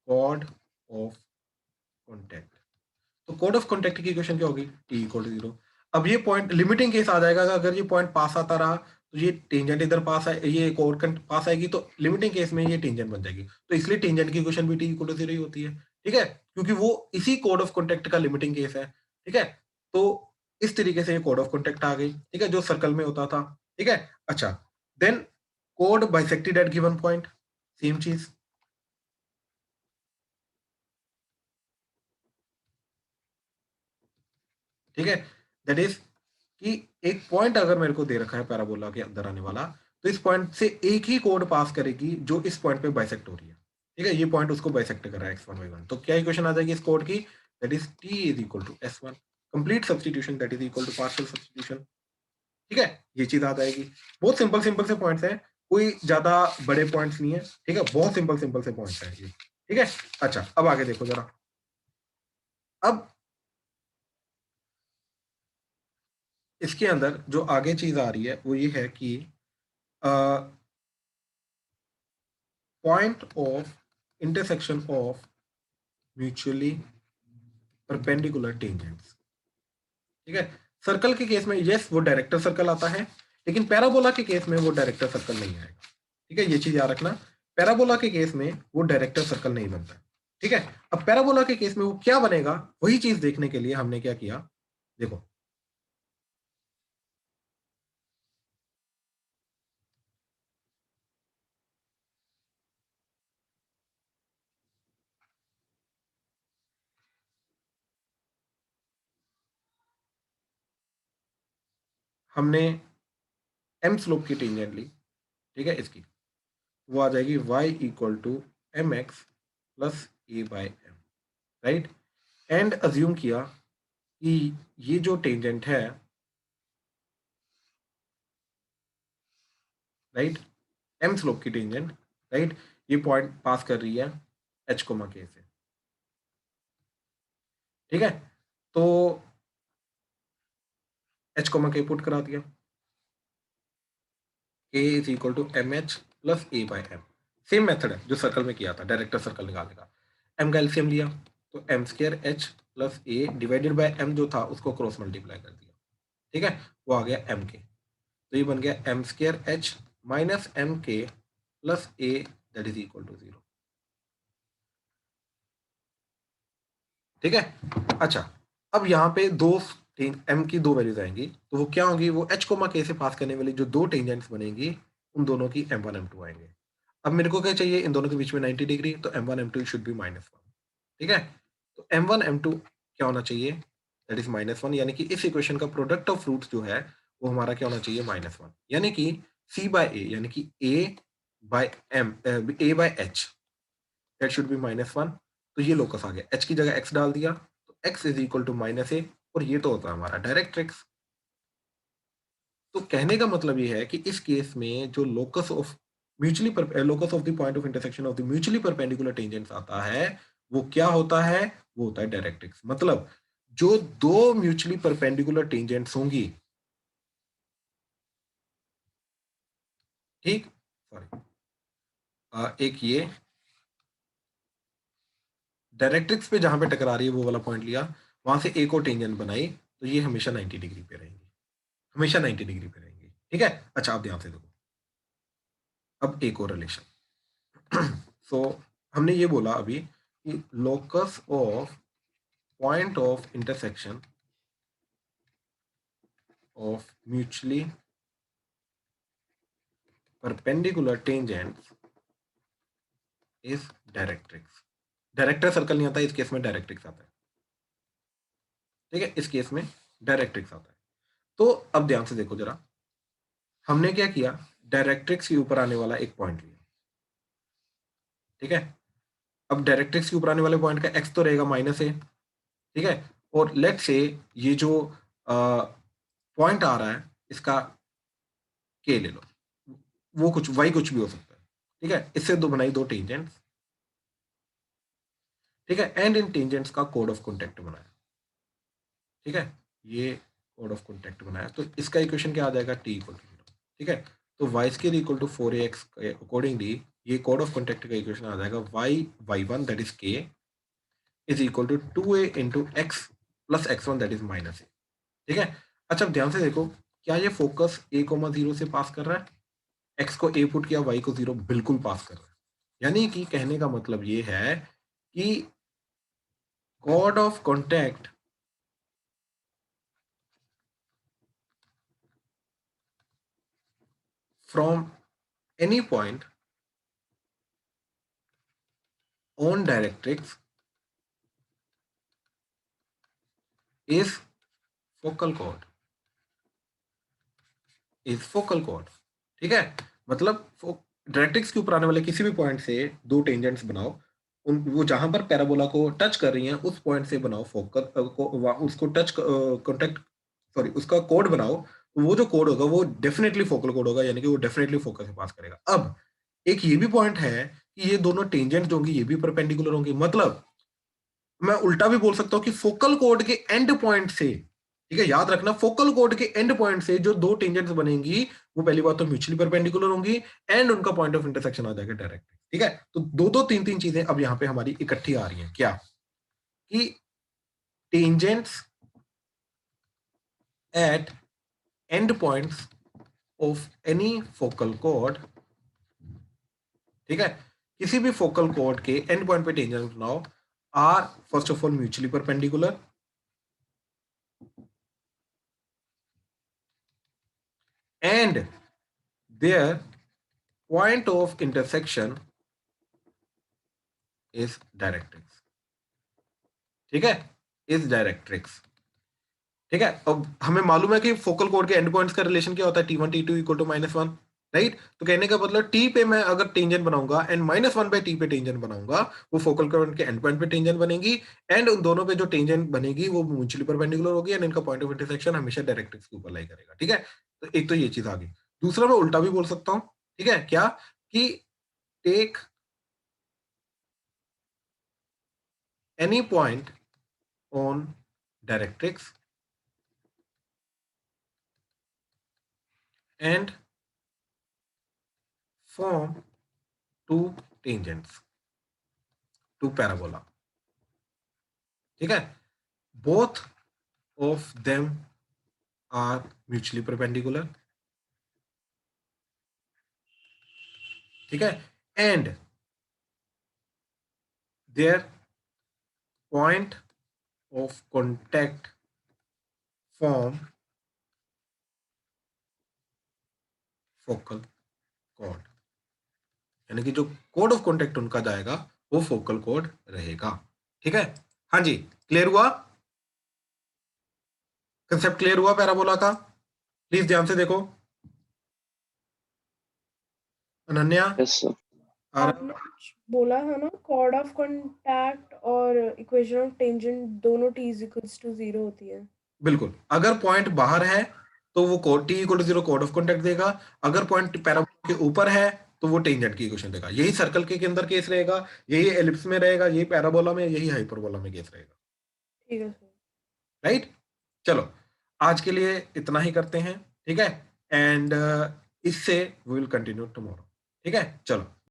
Speaker 1: कोड ऑफ कॉन्टेक्ट। तो कोड ऑफ कॉन्टेक्ट की इक्वेशन क्या होगी? t equal to 0। अब ये पॉइंट लिमिटिंग केस आ जाएगा, अगर ये पॉइंट पास आता रहा तो ये टेंजेंट इधर पास है, ये एक और पास आएगी, तो लिमिटिंग केस में ये टेंजेंट बन जाएगी। तो इसलिए टेंजेंट की इक्वेशन भी t इक्वल टू 0 ही होती है, ठीक है, क्योंकि वो इसी कोड ऑफ कॉन्टेक्ट का लिमिटिंग केस है, ठीक है। तो इस तरीके से ये कोड ऑफ कॉन्टेक्ट आ गई, ठीक है, जो सर्कल में होता था, ठीक है। अच्छा, देन कोड bisected at given point, same चीज, ठीक है। दैट इज कि एक पॉइंट अगर मेरे को दे रखा है पैराबोला के अंदर आने वाला, तो इस पॉइंट से एक ही कोड पास करेगी जो इस पॉइंट पे बाइसेक्ट हो रही है, ठीक है। ये पॉइंट उसको बाइसेक्ट कर रहा है x1 y1, तो क्या इक्वेशन आ जाएगी इस कोड की? That is t is equal to s1 complete substitution, that is equal to partial substitution, ठीक है। ये चीज आ जाएगी। बहुत सिंपल सिंपल से पॉइंट्स हैं, कोई ज्यादा बड़े पॉइंट्स नहीं है, ठीक है, बहुत सिंपल सिंपल से पॉइंट्स हैं ये, ठीक है। अच्छा, अब आगे देखो जरा। अब इसके अंदर जो आगे चीज आ रही है वो ये है कि point of intersection of mutually perpendicular tangents, ठीक है। सर्कल के केस में यस वो डायरेक्टर सर्कल आता है, लेकिन पैराबोला के केस में वो डायरेक्टर सर्कल नहीं आएगा, ठीक है। ये चीज याद रखना, पैराबोला के केस में वो डायरेक्टर सर्कल नहीं बनता, ठीक है। अब पैराबोला के केस में वो क्या बनेगा, वही चीज देखने के लिए हमने क्या किया, देखो। हमने एम स्लोप की टेंजेंट ली, ठीक है, इसकी वो आ जाएगी y equal to m x plus a by m, right. And assume किया कि ये जो टेंजेंट है, राइट, एम स्लोप की टेंजेंट, राइट, ये पॉइंट पास कर रही है h कोमा के से, ठीक है। तो h कोमा के पुट करा दिया, a is equal to m h plus a by m, same method है जो सर्कल में किया था, डायरेक्टर सर्कल निकालने का। m का एलसीएम लिया तो m square h plus a divided by m जो था उसको क्रॉस मल्टीप्लाई कर दिया, ठीक है, वो आ गया m के। तो ये बन गया m square h minus m k plus a that is equal to 0, ठीक है। अच्छा, अब यहाँ पे दो एम की दो वैल्यूज आएंगी, तो वो क्या होंगी, वो h कोमा के से पास करने वाली जो दो टेंजेंट्स बनेंगी उन दोनों की m1 m2 आएंगे। अब मेरे को क्या चाहिए, इन दोनों के बीच में 90 डिग्री, तो m1 m2 शुड बी -1, ठीक है। तो m1 m2 क्या होना चाहिए, दैट इज -1, यानी कि इस इक्वेशन का प्रोडक्ट ऑफ रूट्स जो है वो हमारा क्या होना चाहिए, -1, यानी कि c बाय a, यानी कि a by h that should be -1। तो ये लोकस आ गया, h की जगह x डाल दिया, तो x is equal to -a, और ये तो होता है हमारा डायरेक्ट्रिक्स। तो कहने का मतलब ये है कि इस केस में जो locus of locus of the point of intersection of the mutually perpendicular tangents आता है, वो क्या होता है, वो होता है डायरेक्ट्रिक्स। मतलब जो दो म्यूचुअली परपेंडिकुलर टेंजेंट्स होंगी, ठीक, सॉरी, एक ये डायरेक्ट्रिक्स पे जहां पे टकरा रही है वो वाला पॉइंट लिया, वहां से एक और टेंजेंट बनाई, तो ये हमेशा 90 डिग्री पे रहेंगी, हमेशा 90 डिग्री पे रहेंगी, ठीक है। अच्छा आप ध्यान से देखो, अब एक और रिलेशन। सो हमने ये बोला अभी कि locus of point of intersection of mutually perpendicular tangents is directrix. Director circle नहीं आता, इस केस में डायरेक्ट्रिक्स आता है। ठीक है, इस केस में डायरेक्ट्रिक्स आता है। तो अब ध्यान से देखो जरा, हमने क्या किया, डायरेक्ट्रिक्स के ऊपर आने वाला एक पॉइंट लिया। ठीक है, अब डायरेक्ट्रिक्स के ऊपर आने वाले पॉइंट का एक्स तो रहेगा -a। ठीक है, और लेट से ये जो पॉइंट आ रहा है इसका के ले लो, वो कुछ y कुछ भी हो सकता है। ठीक है, इससे दो बनाई दो टेंजेंट्स। ठीक है, एंड इन टेंजेंट्स का कोड ऑफ कॉन्टेक्ट बनाया। ठीक है, ये कोड ऑफ कॉन्टेक्ट बनाया, तो इसका इक्वेशन क्या आ जाएगा, t = 0। ठीक है, तो y² = 4ax अकॉर्डिंगली ये कोड ऑफ कॉन्टेक्ट का इक्वेशन आ जाएगा y1 that is k is equal to 2a into x plus x1 that is -a। ठीक है, अच्छा अब ध्यान से देखो, क्या ये फोकस a, 0 से पास कर रहा है? x को a पुट किया, y को 0, बिल्कुल पास कर रहा है। यानी कि कहने का मतलब ये है कि code of contact from any point on directrix is focal chord, is focal chord। ठीक है, मतलब डायरेक्ट्रिक्स के ऊपर आने वाले किसी भी पॉइंट से दो टेंजेंट्स बनाओ, उन वो जहां पर पैराबोला को टच कर रही हैं उस पॉइंट से बनाओ फोकल उसको टच कॉन्टेक्ट सॉरी उसका कोड बनाओ, तो वो जो कोड होगा वो डेफिनेटली फोकल कोड होगा, यानी कि वो डेफिनेटली फोकस से पास करेगा। अब एक ये भी पॉइंट है कि ये दोनों टेंजेंट जो होंगी ये भी परपेंडिकुलर होंगी, मतलब मैं उल्टा भी बोल सकता हूं कि फोकल कोड के एंड पॉइंट से, ठीक है याद रखना, फोकल कोड के एंड पॉइंट से जो दो टेंजेंट्स बनेंगी वो पहली बात तो म्यूचुअली परपेंडिकुलर होंगी एंड उनका पॉइंट ऑफ इंटरसेक्शन आ जाएगा डायरेक्ट। ठीक है, तो दो दो तीन तीन चीजें अब यहां पे हमारी इकट्ठी आ रही हैं, क्या कि tangents at end points of any focal कोड। ठीक है, किसी भी फोकल कोड के एंड पॉइंट पे टेंजेंट बनाओ are first of all mutually perpendicular and their point of intersection is directrix। ठीक है, is directrix। ठीक है, अब हमें मालूम है कि फोकल कोड के एंड पॉइंट्स का रिलेशन क्या होता है, t1 t2 equal to -1, right. तो कहने का मतलब t पे मैं अगर टेंजेंट बनाऊंगा एंड -1 पे t पे टेंजेंट बनाऊंगा, वो फोकल कोड के एंड पॉइंट पे टेंजेंट बनेगी एंड उन दोनों पे जो टेंजेंट बनेगी वो म्यूचुअली परपेंडिकुलर होगी एंड इनका पॉइंट ऑफ इंटरसेक्शन हमेशा डायरेक्ट्रिक्स के ऊपर लाई करेगा। ठीक है, तो एक तो ये चीज आ गई। दूसरा मैं उल्टा भी बोल सकता हूं, ठीक है, क्या कि take any point on directrix and form two tangents to parabola। ठीक है, both of them are mutually perpendicular। ठीक है, and their point of contact form focal chord, यानी कि जो कोड ऑफ कॉन्टेक्ट उनका जाएगा वो फोकल कोड रहेगा। ठीक है, हाँ जी, क्लियर हुआ, कंसेप्ट क्लियर हुआ पैराबोला का? प्लीज ध्यान से देखो। Ananya,
Speaker 4: yes sir.
Speaker 3: आपने कुछ बोला था ना, कॉर्ड ऑफ कॉन्टैक्ट और इक्वेशन ऑफ टेंजेंट दोनों t इक्वल्स टू 0 होती है।
Speaker 1: बिल्कुल, अगर पॉइंट बाहर है तो वो code t = 0 code of contact देगा, अगर पॉइंट पैराबोला के ऊपर है तो वो टेंजेंट की इक्वेशन देगा। यही सर्कल के अंदर केस रहेगा, यही एलिप्स में रहेगा, यही पैराबोला में, यही हाइपरबोला में केस रहेगा।
Speaker 3: ठीक है सर।
Speaker 1: राइट, चलो आज के लिए इतना ही करते हैं। ठीक है, एंड इससे वी विल कंटिन्यू टुमारो। ठीक है, चलो।